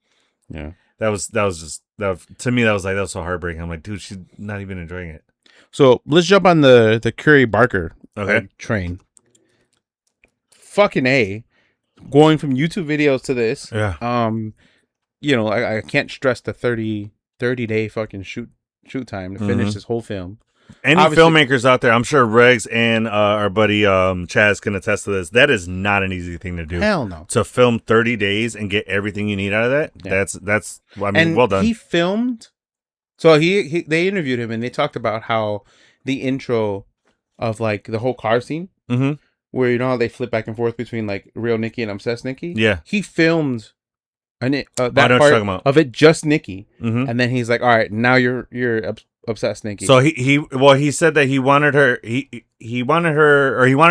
Yeah. That was to me. That was so heartbreaking. I'm like, dude, she's not even enjoying it. So let's jump on the Curry Barker train. Fucking A. Going from YouTube videos to this. Yeah. You know, I can't stress the 30 day fucking shoot time to finish this whole film. Any Obviously- filmmakers out there, I'm sure Regs and our buddy Chaz can attest to this. That is not an easy thing to do. Hell no. To film 30 days and get everything you need out of that. Yeah. That's I mean, And well done. he filmed. So they interviewed him and they talked about how the intro of like the whole car scene, Mm-hmm. where you know how they flip back and forth between like real Nikki and obsessed Nikki. Yeah. He filmed that know what you're part talking about. of it just Nikki, Mm-hmm. and then he's like, "All right, now you're obsessed Nikki." So he said that he wanted her he wanted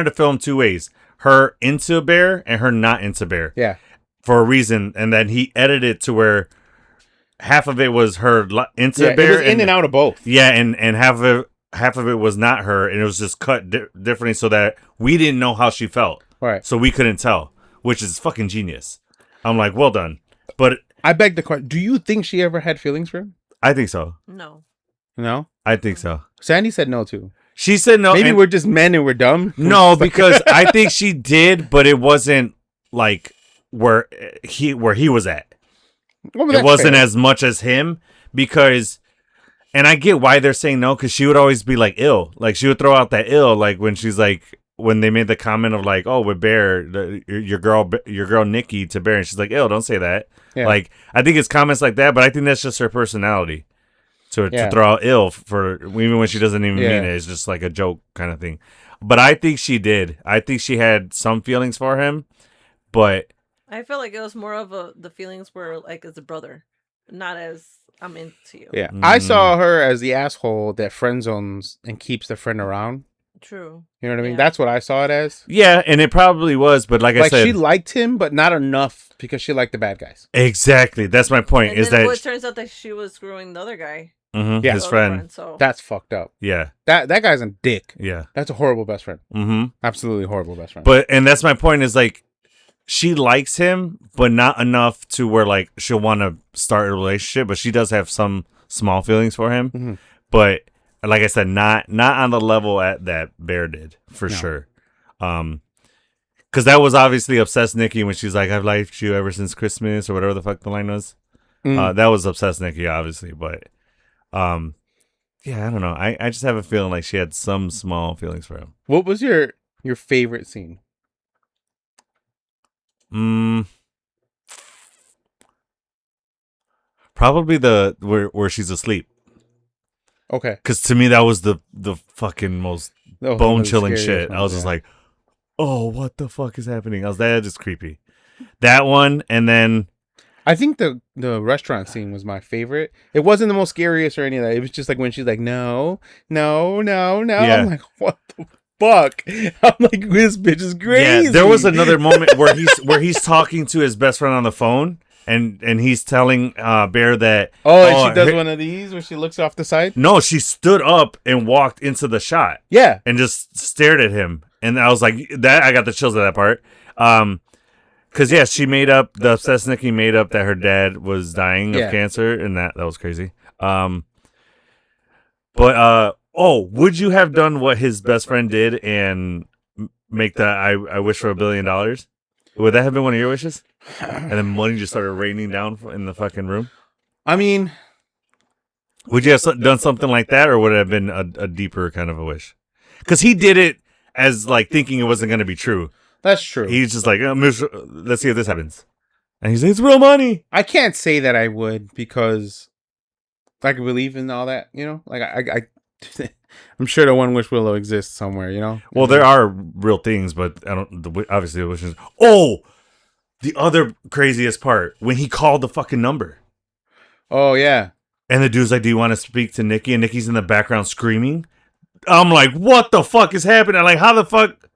to film two ways: her into a bear and her not into bear. yeah, For a reason, and then he edited it to where half of it was her into yeah, bear it was in and out of both. Yeah, and half of it was not her, and it was just cut differently so that we didn't know how she felt, Right. so we couldn't tell, which is fucking genius. I'm like, well done, but I beg the question: do you think she ever had feelings for him? I think so. No. No. I think so. Sandy said no too. She said no. Maybe and- we're just men and we're dumb. no, because I think she did, but it wasn't like where he was at. Well, It that's wasn't fair. as much as him because, and I get why they're saying no, because she would always be like ill, like she would throw out that ill, like when she's like when they made the comment of like, oh, with Bear, your girl Nikki to Bear, and she's like, ill, don't say that. Yeah. Like I think it's comments like that, but I think that's just her personality to Yeah. throw out ill for even when she doesn't even Yeah. mean it. It's just like a joke kind of thing. But I think she did. I think she had some feelings for him, but. I feel like it was more of the feelings were like as a brother, not as I'm into you. Yeah, I Mm. saw her as the asshole that friend zones and keeps the friend around. True. You know what I mean? Yeah. That's what I saw it as. Yeah, and it probably was, but like I Like said, she liked him, but not enough because she liked the bad guys. exactly. That's my point. And Is then that it turns out that she was screwing the other guy. Yeah. his the other friend? So That's fucked up. Yeah, That guy's a dick. yeah. That's a horrible best friend. Mm-hmm. Absolutely horrible best friend. But and that's my point. Is like she likes him, but not enough to where like she'll want to start a relationship. But she does have some small feelings for him. Mhm. But like I said, not on the level at that Bear did for No. sure. Because that was obviously obsessed Nikki when she's like, "I've liked you ever since Christmas" or whatever the fuck the line was. Mm. That was obsessed Nikki, obviously, but yeah, I don't know. I just have a feeling like she had some small feelings for him. What was your favorite scene? Probably the where she's asleep. Okay. Because to me that was the fucking most That was one bone of the chilling scariest shit. I was ones, just yeah. like, oh, what the fuck is happening? I was that just creepy. That one, and then I think the restaurant scene was my favorite. It wasn't the most scariest or any of that. It was just like when she's like, no. Yeah. I'm like, what the fuck? I'm like, this bitch is crazy. yeah, there was another moment where he's talking to his best friend on the phone, and he's telling Bear that and she does her- one of these where she looks off the side. No, she stood up and walked into the shot. Yeah. And just stared at him, and I was like, "That I got the chills at that part." Because yeah, she made up the obsessed Nikki made up that her dad was dying Yeah. of cancer, and that was crazy. But would you have done what his best friend did and make the I wish for $1 billion? Would that have been one of your wishes? And then money just started raining down in the fucking room. I mean, Would you have done something like that, or would it have been a deeper kind of a wish? Because he did it as like thinking it wasn't going to be true. that's true. He's just like, let's see if this happens. And he's like, it's real money. I can't say that I would because I can believe in all that, you know? Like, I I'm sure the one wish will exist somewhere, you know? Well, there are real things, but I don't, obviously the wishes. Oh, the other craziest part, when he called the fucking number. Oh, yeah. And the dude's like, do you want to speak to Nikki? And Nikki's in the background screaming. I'm like, what the fuck is happening? Like, how the fuck?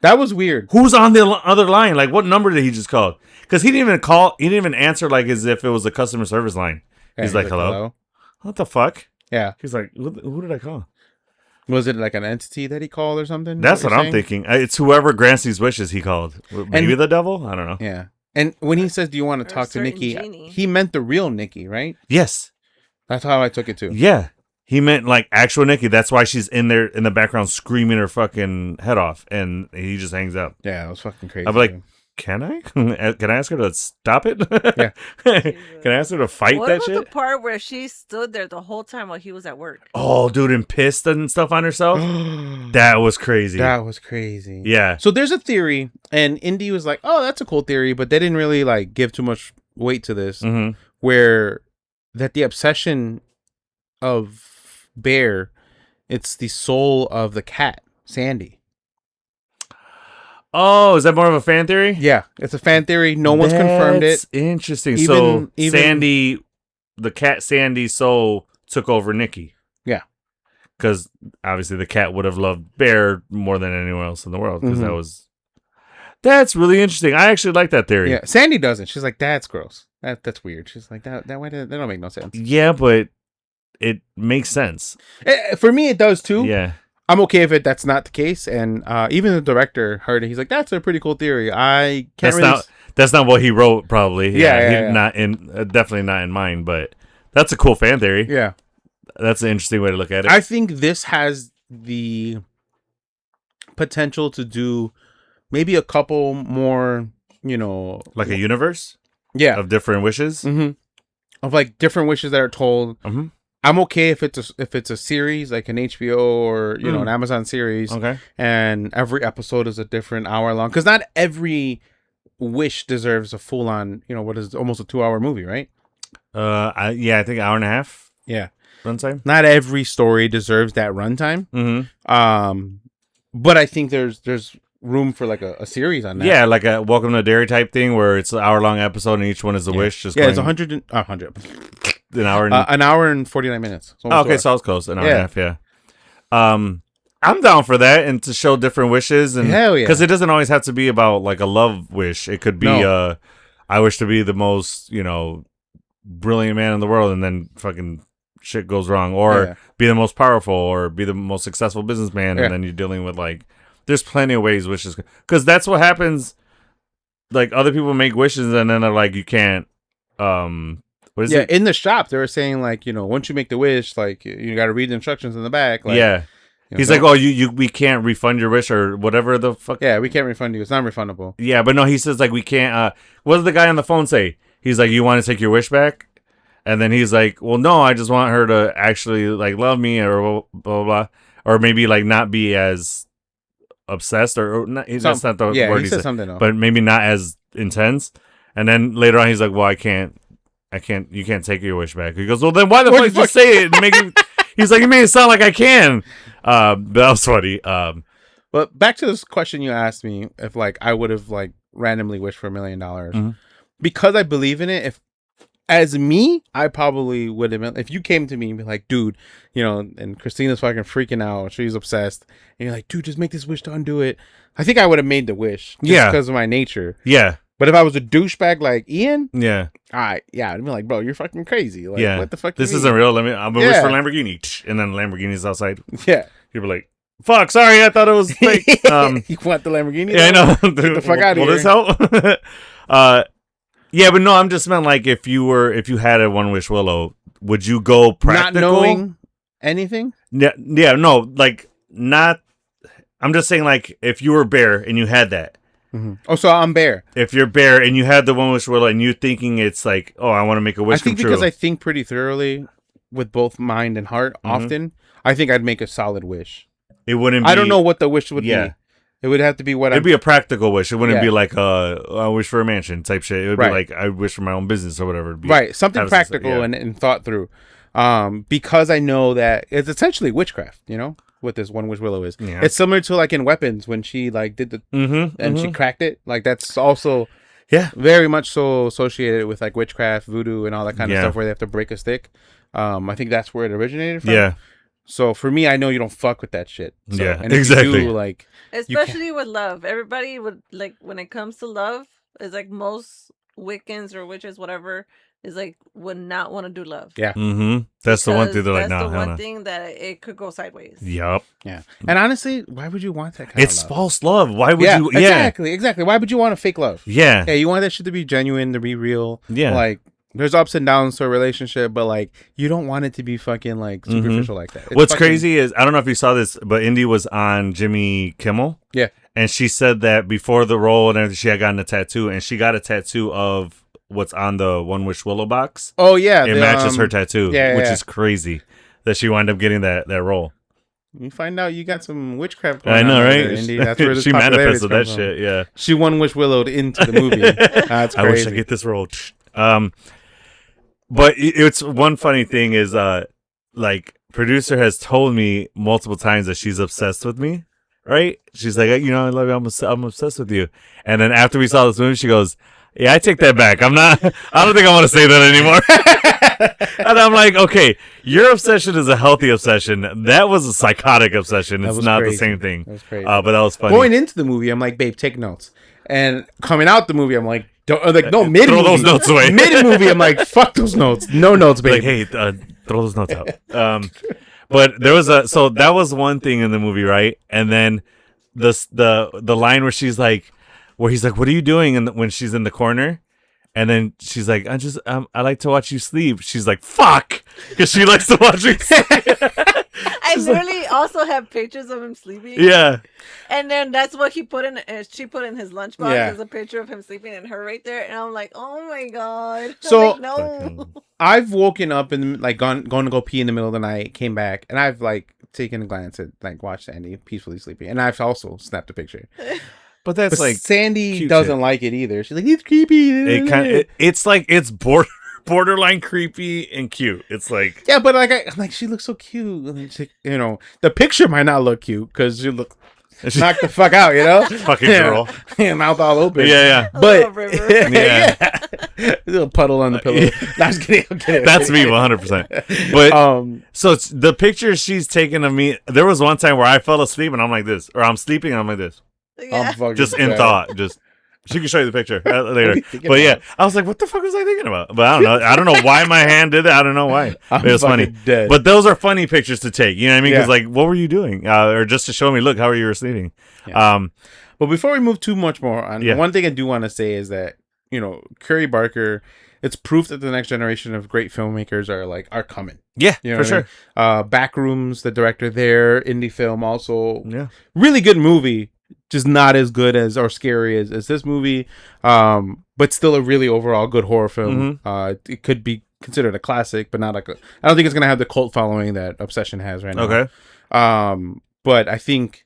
That was weird. Who's on the other line? Like, what number did he just call? Because he didn't even call. He didn't even answer like as if it was a customer service line. Yeah, he's like, hello? What the fuck? Yeah. He's like, who did I call? Was it like an entity that he called or something? That's what I'm thinking. It's whoever grants these wishes he called. Maybe the devil? I don't know. Yeah. And when he says, do you want to talk to Nikki? genie. He meant the real Nikki, right? Yes. That's how I took it too. Yeah. He meant like actual Nikki. That's why she's in there in the background screaming her fucking head off. And he just hangs up. Yeah, it was fucking crazy. I'm like, can I? Can I ask her to stop it? Yeah. Can I ask her to fight What that was shit? the part where she stood there the whole time while he was at work? Oh, dude, and pissed and stuff on herself? That was crazy. That was crazy. Yeah. So there's a theory, and Indy was like, oh, that's a cool theory, but they didn't really like give too much weight to this, where that the obsession of Bear, it's the soul of the cat, Sandy. Oh, is that more of a fan theory? Yeah, it's a fan theory. No one's confirmed it. Interesting. Even Sandy, the cat Sandy soul took over Nikki. Yeah. Because obviously the cat would have loved Bear more than anyone else in the world. Because that's really interesting. I actually like that theory. Yeah, Sandy doesn't. She's like, that's gross. That's weird. She's like, that don't make no sense. Yeah, but it makes sense. For me, it does too. Yeah. I'm okay if that's not the case, and even the director heard it. He's like, "That's a pretty cool theory." I can't. That's not what he wrote. Probably. Yeah. Not in. Definitely not in mind. But that's a cool fan theory. Yeah, that's an interesting way to look at it. I think this has the potential to do maybe a couple more. Like a universe. Yeah, of different wishes. Of like different wishes that are told. I'm okay if it's a series like an HBO or an Amazon series. Okay. And every episode is a different hour long, because not every wish deserves a full on what is almost a 2-hour movie, right? I think hour and a half. Yeah. Runtime. Not every story deserves that runtime. But I think there's room for like a series on that. Yeah, like a Welcome to Dairy type thing where it's an hour-long episode and each one is a wish. Just it's 100. An hour and... an hour and 49 minutes. Okay, so I was close. An hour and a half, yeah. I'm down for that and to show different wishes. And hell yeah. Because it doesn't always have to be about like a love wish. It could be I wish to be the most, brilliant man in the world, and then fucking shit goes wrong. Or be the most powerful, or be the most successful businessman, and then you're dealing with like... There's plenty of ways wishes... Because that's what happens. Like, other people make wishes and then they're like, you can't... What is it? In the shop, they were saying like, once you make the wish, like you got to read the instructions in the back. Like, he's like, oh, we can't refund your wish or whatever the fuck. Yeah, we can't refund you. It's not refundable. Yeah, but no, he says like we can't. What does the guy on the phone say? He's like, you want to take your wish back? And then he's like, well, no, I just want her to actually like love me or blah blah blah, or maybe like not be as obsessed or not. That's not the word he said something else. But maybe not as intense. And then later on, he's like, well, I can't. You can't take your wish back. He goes, well, then why the fuck just say it? And make it... He's like, you made it sound like I can. But that was funny. But back to this question you asked me, if like I would have like randomly wished for $1 million, because I believe in it. If as me, I probably would have. If you came to me and be like, dude, and Christina's fucking freaking out, she's obsessed, and you're like, dude, just make this wish to undo it. I think I would have made the wish, just because of my nature. Yeah. But if I was a douchebag like Ian, I'd be like, bro, you're fucking crazy. Like, what the fuck? This isn't real. I'm gonna wish for Lamborghini, and then Lamborghini's outside. Yeah, you'd be like, fuck, sorry, I thought it was fake. You want the Lamborghini? Yeah, I know. Get the fuck out of here. Will this help? Yeah, but no, I'm just meant like if you had a one wish Willow, would you go practical? Not knowing anything? Yeah, no, like not. I'm just saying like if you were Bear and you had that. Oh, so I'm Bear. If you're Bear and you had the one wish Willow and you're thinking it's like, oh, I want to make a wish come true. Because I think pretty thoroughly with both mind and heart often, I think I'd make a solid wish. It wouldn't be... I don't know what the wish would be. It would have to be what It'd be a practical wish. It wouldn't be like I wish for a mansion type shit. It would be like I wish for my own business or whatever. It'd be, something practical and thought through. Because I know that it's essentially witchcraft, what this one wish Willow is. Yeah. It's similar to like in Weapons when she like did the she cracked it. Like that's also very much so associated with like witchcraft, voodoo, and all that kind of stuff where they have to break a stick. I think that's where it originated from. Yeah. So for me, I know you don't fuck with that shit. So, Yeah, and if exactly. You do, like, Especially with love. Everybody would like when it comes to love, it's like most Wiccans or witches, whatever, is like would not want to do love. yeah. Mm-hmm. That's the one thing Because they're like, that's no, the hell one no. thing that it could go sideways. Yup. Yeah. And honestly, why would you want that kind It's of love? false love. Why would you? Yeah. Exactly. Why would you want a fake love? Yeah. Yeah, you want that shit to be genuine, to be real. Yeah. Like, there's ups and downs to a relationship, but like, you don't want it to be fucking like superficial like that. It's What's fucking- crazy is I don't know if you saw this, but Indy was on Jimmy Kimmel. Yeah. And she said that before the role and everything, she had gotten a tattoo, and she got a tattoo of what's on the One Wish Willow box. Oh yeah, It matches her tattoo, yeah, which yeah. is crazy that she wound up getting that role. You find out you got some witchcraft going I know, on right? there, Indy. That's where this she popularity's manifested come that from. shit. Yeah. She one wish willowed into the movie. That's crazy. I wish I get this role. But it's one funny thing is, like, producer has told me multiple times that she's obsessed with me. Right? She's like, you know, I love you. I'm obsessed with you. And then after we saw this movie, she goes, yeah, I take that back. I don't think I want to say that anymore. And I'm like, okay, your obsession is a healthy obsession. That was a psychotic obsession. That It's was not crazy. the same thing. That was crazy. But that was funny. Going into the movie, I'm like, babe, take notes. And coming out the movie, I'm like, no, mid movie. Throw those notes away. Mid movie, I'm like, fuck those notes. No notes, babe. Like, hey, throw those notes out. But there was so that was one thing in the movie, right? And then the line where he's like, what are you doing? And when she's in the corner, and then she's like, I like to watch you sleep. She's like, fuck, because she likes to watch me sleep. I literally also have pictures of him sleeping. Yeah. And then that's what she put in his lunchbox Yeah. as a picture of him sleeping and her right there. And I'm like, oh my God. So- I'm like, no. I've woken up and like gone to go pee in the middle of the night, came back, and I've like taken a glance at like watched Sandy peacefully sleeping, and I've also snapped a picture. But that's But like Sandy cute doesn't shit. like it either. She's like, it's creepy. it's like it's borderline creepy and cute. It's like Yeah, but like I'm like, she looks so cute. And she, you know, the picture might not look cute because you look knocked the fuck out, you know, fucking girl. mouth all open. Yeah. A But little river. Yeah. a little puddle on the pillow. Yeah. No, I'm just kidding. I'm kidding. That's me 100%. But so it's the picture she's taken of me. There was one time where I fell asleep and I'm like this, or I'm sleeping and I'm like this, Yeah. I'm fucking just in dead. thought. Just she can show you the picture later. you thinking But yeah, about? I was like, what the fuck was I thinking about? But I don't know. I don't know why my hand did it. I don't know why. I'm It was funny. fucking dead. But those are funny pictures to take. You know what I mean? Because Yeah. like, what were you doing? Or just to show me, look, how you were sleeping. Yeah. But before we move too much more on, Yeah. one thing I do want to say is that, you know, Curry Barker, it's proof that the next generation of great filmmakers are coming. Yeah, You know for what sure. I mean? Backrooms, the director there, indie film also. Yeah. Really good movie, just not as good as or scary as this movie. But still a really overall good horror film. Mm-hmm. It could be considered a classic, but not like I don't think it's gonna have the cult following that Obsession has right now. Okay. But I think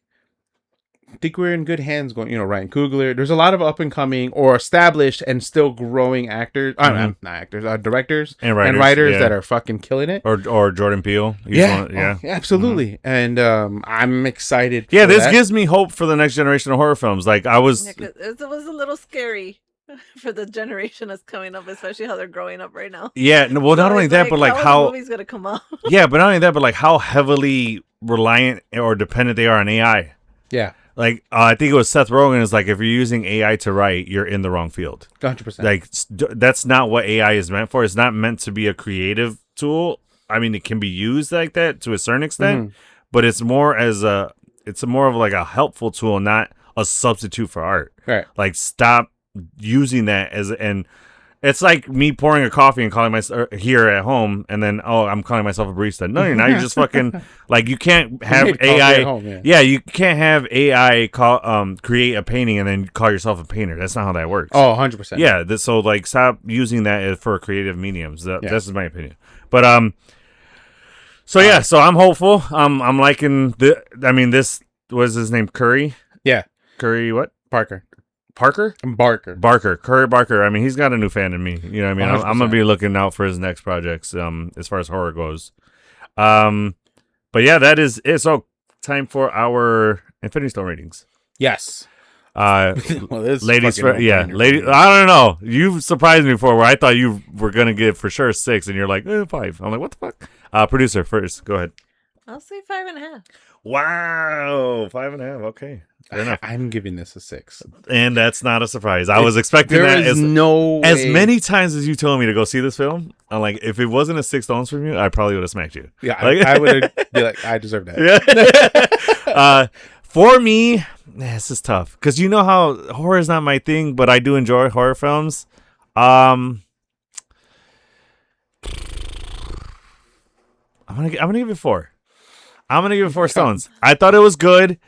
we're in good hands going, you know, Ryan Coogler. There's a lot of up and coming or established and still growing actors, not actors, directors And and writers, writers yeah. that are fucking killing it. Or Jordan Peele. He's Yeah, one- yeah. Oh, absolutely. And I'm excited. Yeah, for this that. gives me hope for the next generation of horror films. Like I was, Yeah, 'cause it was a little scary for the generation that's coming up, especially how they're growing up right now. yeah. No, well, not So only it's that, but like how how, the movie's gonna come out. yeah, but not only that, but like how heavily reliant or dependent they are on AI. Yeah, Like I think it was Seth Rogen is like, if you're using AI to write, you're in the wrong field. 100%. Like that's not what AI is meant for. It's not meant to be a creative tool. I mean, it can be used like that to a certain extent, but it's more of like a helpful tool, not a substitute for art. Right. Like stop using that and it's like me pouring a coffee and calling myself here at home, and then I'm calling myself a barista. No, you're not. You're just fucking like you can't have made coffee AI. at home, yeah, you can't have AI create a painting and then call yourself a painter. That's not how that works. Oh, 100%. Yeah, so like stop using that for creative mediums. Yeah. That's my opinion. But so yeah, so I'm hopeful. I'm liking this was his name Curry. Yeah. Curry what? Parker. Barker. Curry Barker. I mean, he's got a new fan in me. You know what I mean? I'm gonna be looking out for his next projects. As far as horror goes. But yeah, that is it. So time for our Infinity Stone ratings. Yes. Well, this ladies, fucking no-brainer. ladies. I don't know. You've surprised me before, where I thought you were gonna give for sure 6, and you're like 5. I'm like, what the fuck? Producer first, go ahead. I'll say 5.5. Wow, 5.5. Okay, fair enough. I'm giving this a 6. And that's not a surprise. I was expecting There that is as no as way. many times as you told me to go see this film. I'm like, if it wasn't a 6 stones from you, I probably would have smacked you. Yeah, Like- I would be like, I deserve that. Yeah. For me, this is tough because you know how horror is not my thing, but I do enjoy horror films. I'm gonna give it 4. I'm gonna give it 4 stones. I thought it was good.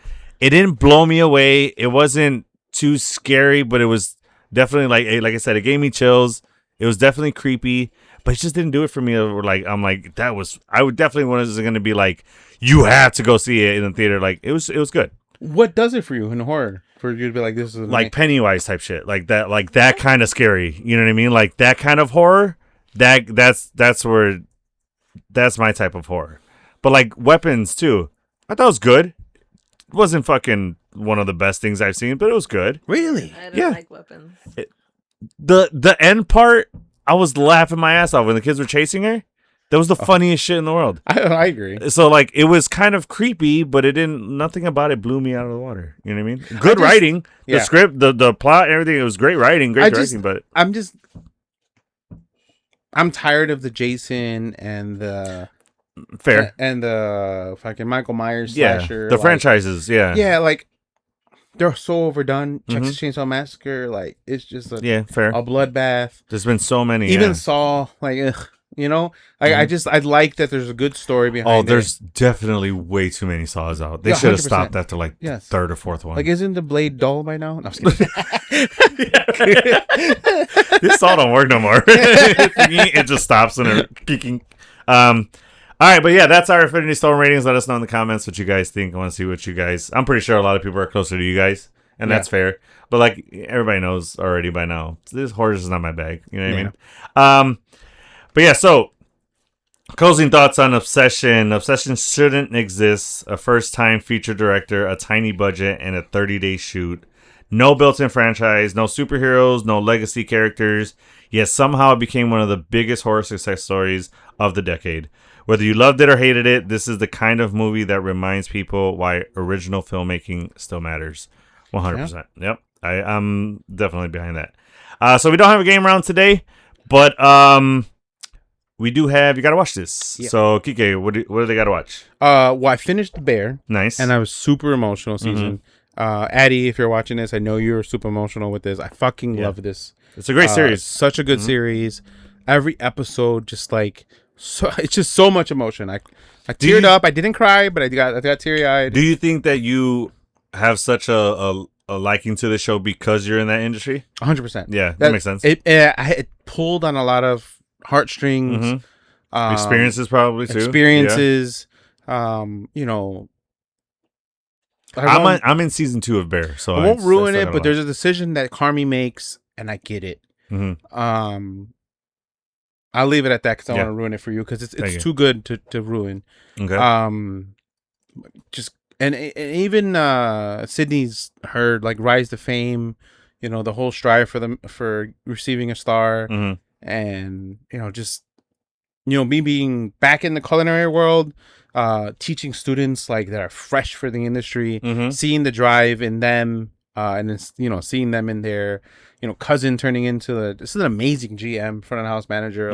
It didn't blow me away. It wasn't too scary, but it was definitely like I said, it gave me chills. It was definitely creepy, but it just didn't do it for me. I'm like, that was. I would definitely was going to be like, you have to go see it in the theater. Like it was good. What does it for you in horror? For you to be like, this is Like Pennywise type shit, like that kind of scary. You know what I mean? Like that kind of horror. That's my type of horror. But like Weapons too, I thought it was good. It wasn't fucking one of the best things I've seen, but it was good. Really? I don't Yeah. like Weapons. The end part, I was laughing my ass off when the kids were chasing her. That was the funniest shit in the world. I agree. So like it was kind of creepy, but it didn't. Nothing about it blew me out of the water. You know what I mean? Good writing, yeah. the script, the plot, everything. It was great writing, great directing. But I'm tired of the Jason and the fair, and the fucking Michael Myers yeah. slasher. The franchises, yeah, Yeah, like they're so overdone. Mhm. Texas Chainsaw Massacre, like it's just a fair. bloodbath. There's been so many. Even yeah. Saw, like, ugh, you know, I like that there's a good story behind it. There's definitely way too many Saws out. They Yeah, should have 100%. stopped after like Yes. third or fourth one. Like, isn't the blade dull by now? No, I'm just kidding. This Saw don't work no more. It just stops and they're kicking. All right, but yeah, that's our Infinity Stone ratings. Let us know in the comments what you guys think. I want to see what you guys. I'm pretty sure a lot of people are closer to you guys, and that's fair. But like everybody knows already by now, this horror is not my bag. You know what I mean? But yeah, so closing thoughts on Obsession. Obsession shouldn't exist. A first-time feature director, a tiny budget, and a 30-day shoot. No built-in franchise, no superheroes, no legacy characters. Yet somehow it became one of the biggest horror success stories of the decade. Whether you loved it or hated it, this is the kind of movie that reminds people why original filmmaking still matters. 100%. Yep. I'm definitely behind that. So we don't have a game round today, but we do have. You got to watch this. Yeah. So Kike, what do they got to watch? Well, I finished The Bear. Nice. And I was super emotional season. Addie, if you're watching this, I know you're super emotional with this. I fucking love this. It's a great series. Such a good series. Every episode, just like it's just so much emotion. I teared up. I didn't cry, but I got teary eyed. Do you think that you have such a liking to the show because you're in that industry? 100%. Yeah, that makes sense. It pulled on a lot of heartstrings. Experiences probably too. Experiences. You know. I'm in season 2 of Bear, so I won't ruin I it, but there's a decision that Carmi makes, and I get it. I'll leave it at that because I want to ruin it for you because it's too good to ruin. Okay. Just and even Sydney's her like rise to fame, you know, the whole strive for receiving a star, and me being back in the culinary world, teaching students like that are fresh for the industry, seeing the drive in them, and then seeing them in their cousin turning into this is an amazing GM, front of house manager.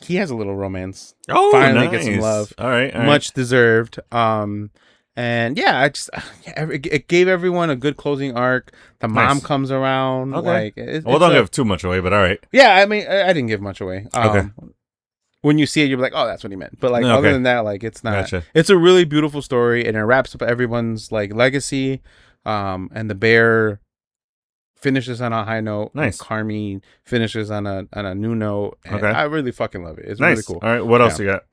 He has a little romance. Oh, finally nice. Get some love. All right. Much deserved. And yeah, it gave everyone a good closing arc. The mom comes around. Okay. Don't give too much away, but all right. Yeah, I mean, I didn't give much away. Okay. When you see it, you're like, oh, that's what he meant. But like, other than that, like, it's not. Gotcha. It's a really beautiful story, and it wraps up everyone's like legacy. And the bear finishes on a high note. Nice. Carmi finishes on a new note. And I really fucking love it. It's nice. really cool. All right. What else you got?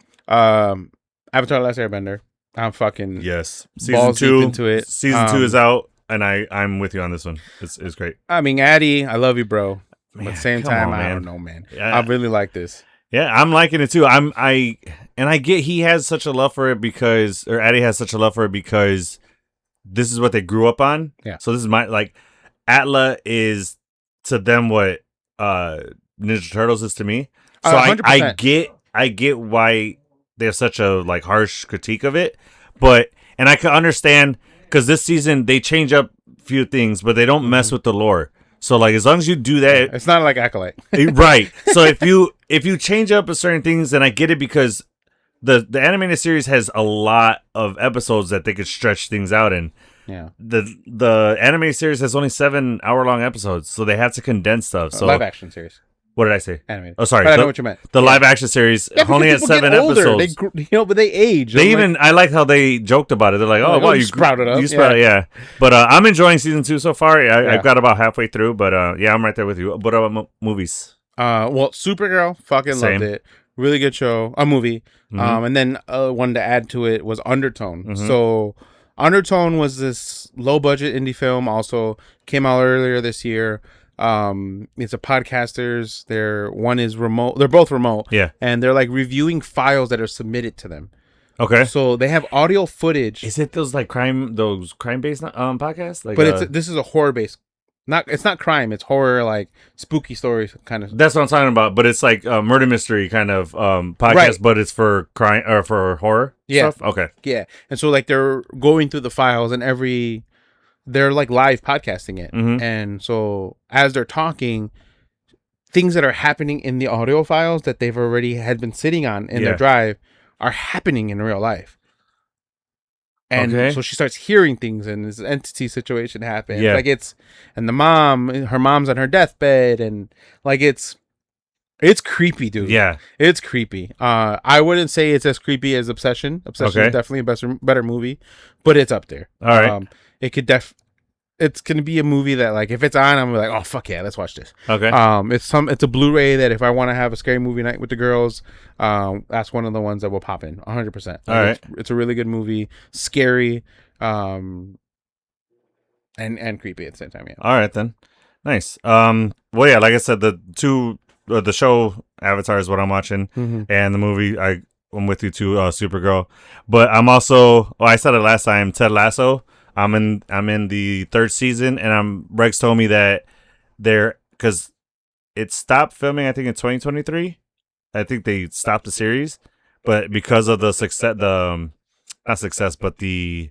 Avatar: The Last Airbender. I'm fucking yes. Season 2 into it. Season 2 is out, and I'm with you on this one. It's great. I mean, Addie, I love you, bro. Man, but at the same time, I don't know, man. Yeah. I really like this. Yeah, I'm liking it too. I get he has such a love for it because Addie has such a love for it because this is what they grew up on. Yeah. So this is Atla is to them what Ninja Turtles is to me. So I get why they have such a like harsh critique of it. But and I can understand because this season they change up a few things, but they don't mess with the lore. So like as long as you do that, It's not like Acolyte. right? So if you change up certain things, then I get it because the animated series has a lot of episodes that they could stretch things out in. Yeah. The animated series has only 7-hour-long episodes, so they have to condense stuff. So Live action series. what did I say? Animated. Oh, sorry. But I know what you meant. The live action series only has 7 episodes. But they age. They even I like how they joked about it. They're like, "Oh, Like, wow, you sprouted up." You sprouted, yeah. But I'm enjoying season 2 so far. I've got about halfway through, but yeah, I'm right there with you. What about movies? Well, Supergirl, fucking Same. loved it. Really good show, a movie. Mhm. And then one to add to it was Undertone. Mhm. So Undertone was this low budget indie film. Also came out earlier this year. It's a podcasters. One is remote. They're both remote. Yeah. And they're like reviewing files that are submitted to them. Okay. So they have audio footage. Is it those crime based podcasts? Like, But this is a horror based. It's not crime. It's horror, like spooky stories kind of. that's what I'm talking about. But it's like a murder mystery kind of podcast, Right. but it's for crime or for horror stuff. Okay. Yeah. And so like they're going through the files and they're like live podcasting it. Mhm. And so as they're talking, things that are happening in the audio files that they've already had been sitting on in their drive are happening in real life. And Okay. so she starts hearing things and this entity situation happens. Yeah. Like and her mom's on her deathbed and like it's creepy, dude. Yeah. It's creepy. I wouldn't say it's as creepy as Obsession. Obsession Okay. is definitely a better movie, but it's up there. All right. It could it's gonna be a movie that like if it's on, I'm like, oh fuck yeah, let's watch this. Okay. It's a Blu-ray that if I want to have a scary movie night with the girls, that's one of the ones that will pop in 100%. All right. It's a really good movie, scary, and creepy at the same time. Yeah. All right then. Nice. Well, yeah, like I said, the show Avatar is what I'm watching, Mm-hmm. and the movie I'm with you too, Supergirl. But I'm also, I said it last time, Ted Lasso. I'm in the 3rd season, and Rex told me that because it stopped filming, I think in 2023. I think they stopped the series, but because of the success, not success, but the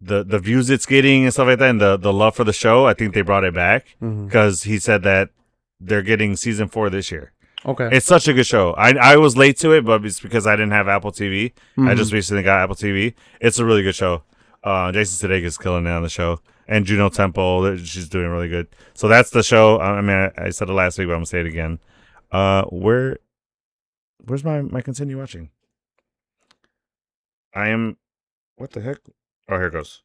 views it's getting and stuff like that, and the love for the show, I think they brought it back Mm-hmm. because he said that they're getting season 4 this year. Okay. It's such a good show. I was late to it, but it's because I didn't have Apple TV. Mm-hmm. I just recently got Apple TV. It's a really good show. Jason Sudeikis is killing it on the show, and Juno Temple, she's doing really good. So that's the show. I mean, I said it last week, but I'm gonna say it again. Where's my continue watching? I am. What the heck? Oh, here it goes.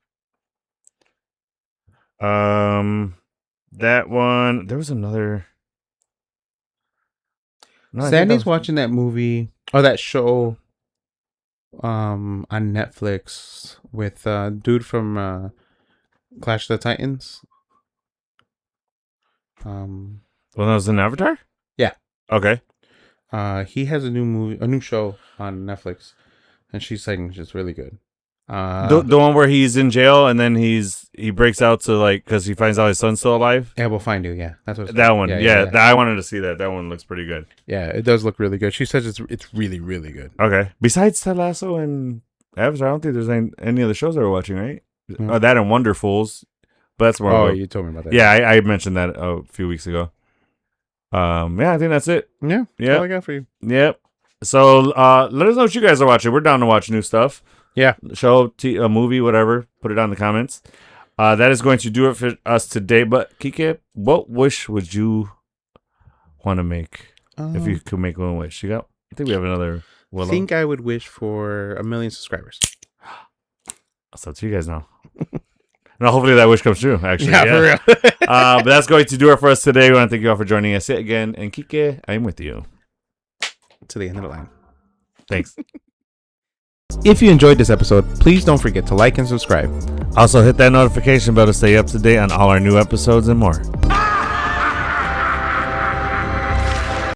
That one. There was another. No, I think Sandy's that was- watching that movie or that show on Netflix with dude from Clash of the Titans. Well, that was an Avatar. Yeah. Okay. He has a new show on Netflix, and she's saying it's just really good. The one where he's in jail and then he breaks out to because he finds out his son's still alive. Yeah, We'll Find You. Yeah, that's what it's That called. one, Yeah. I wanted to see that. That one looks pretty good. Yeah, it does look really good. She says it's really, really good. Okay. Besides Ted Lasso and Avatar, I don't think there's any other shows that we're watching, right? Mm. That and Wonderfuls, but that's more. Oh, of a- you told me about that. yeah, I mentioned that a few weeks ago. Yeah, I think that's it. Yeah. Yeah. That's all I got for you. Yep. So let us know what you guys are watching. We're down to watch new stuff. Yeah. Show, a movie, whatever. Put it down in the comments. That is going to do it for us today. But Kike, what wish would you want to make if you could make one wish? I think we have another. I think I would wish for 1 million subscribers. That's up to you guys now. No, hopefully that wish comes true. Actually, Yeah, for real. But that's going to do it for us today. We want to thank you all for joining us again. And Kike, I'm with you. To the end of the line. Thanks. If you enjoyed this episode, please don't forget to like and subscribe. Also, hit that notification bell to stay up to date on all our new episodes and more.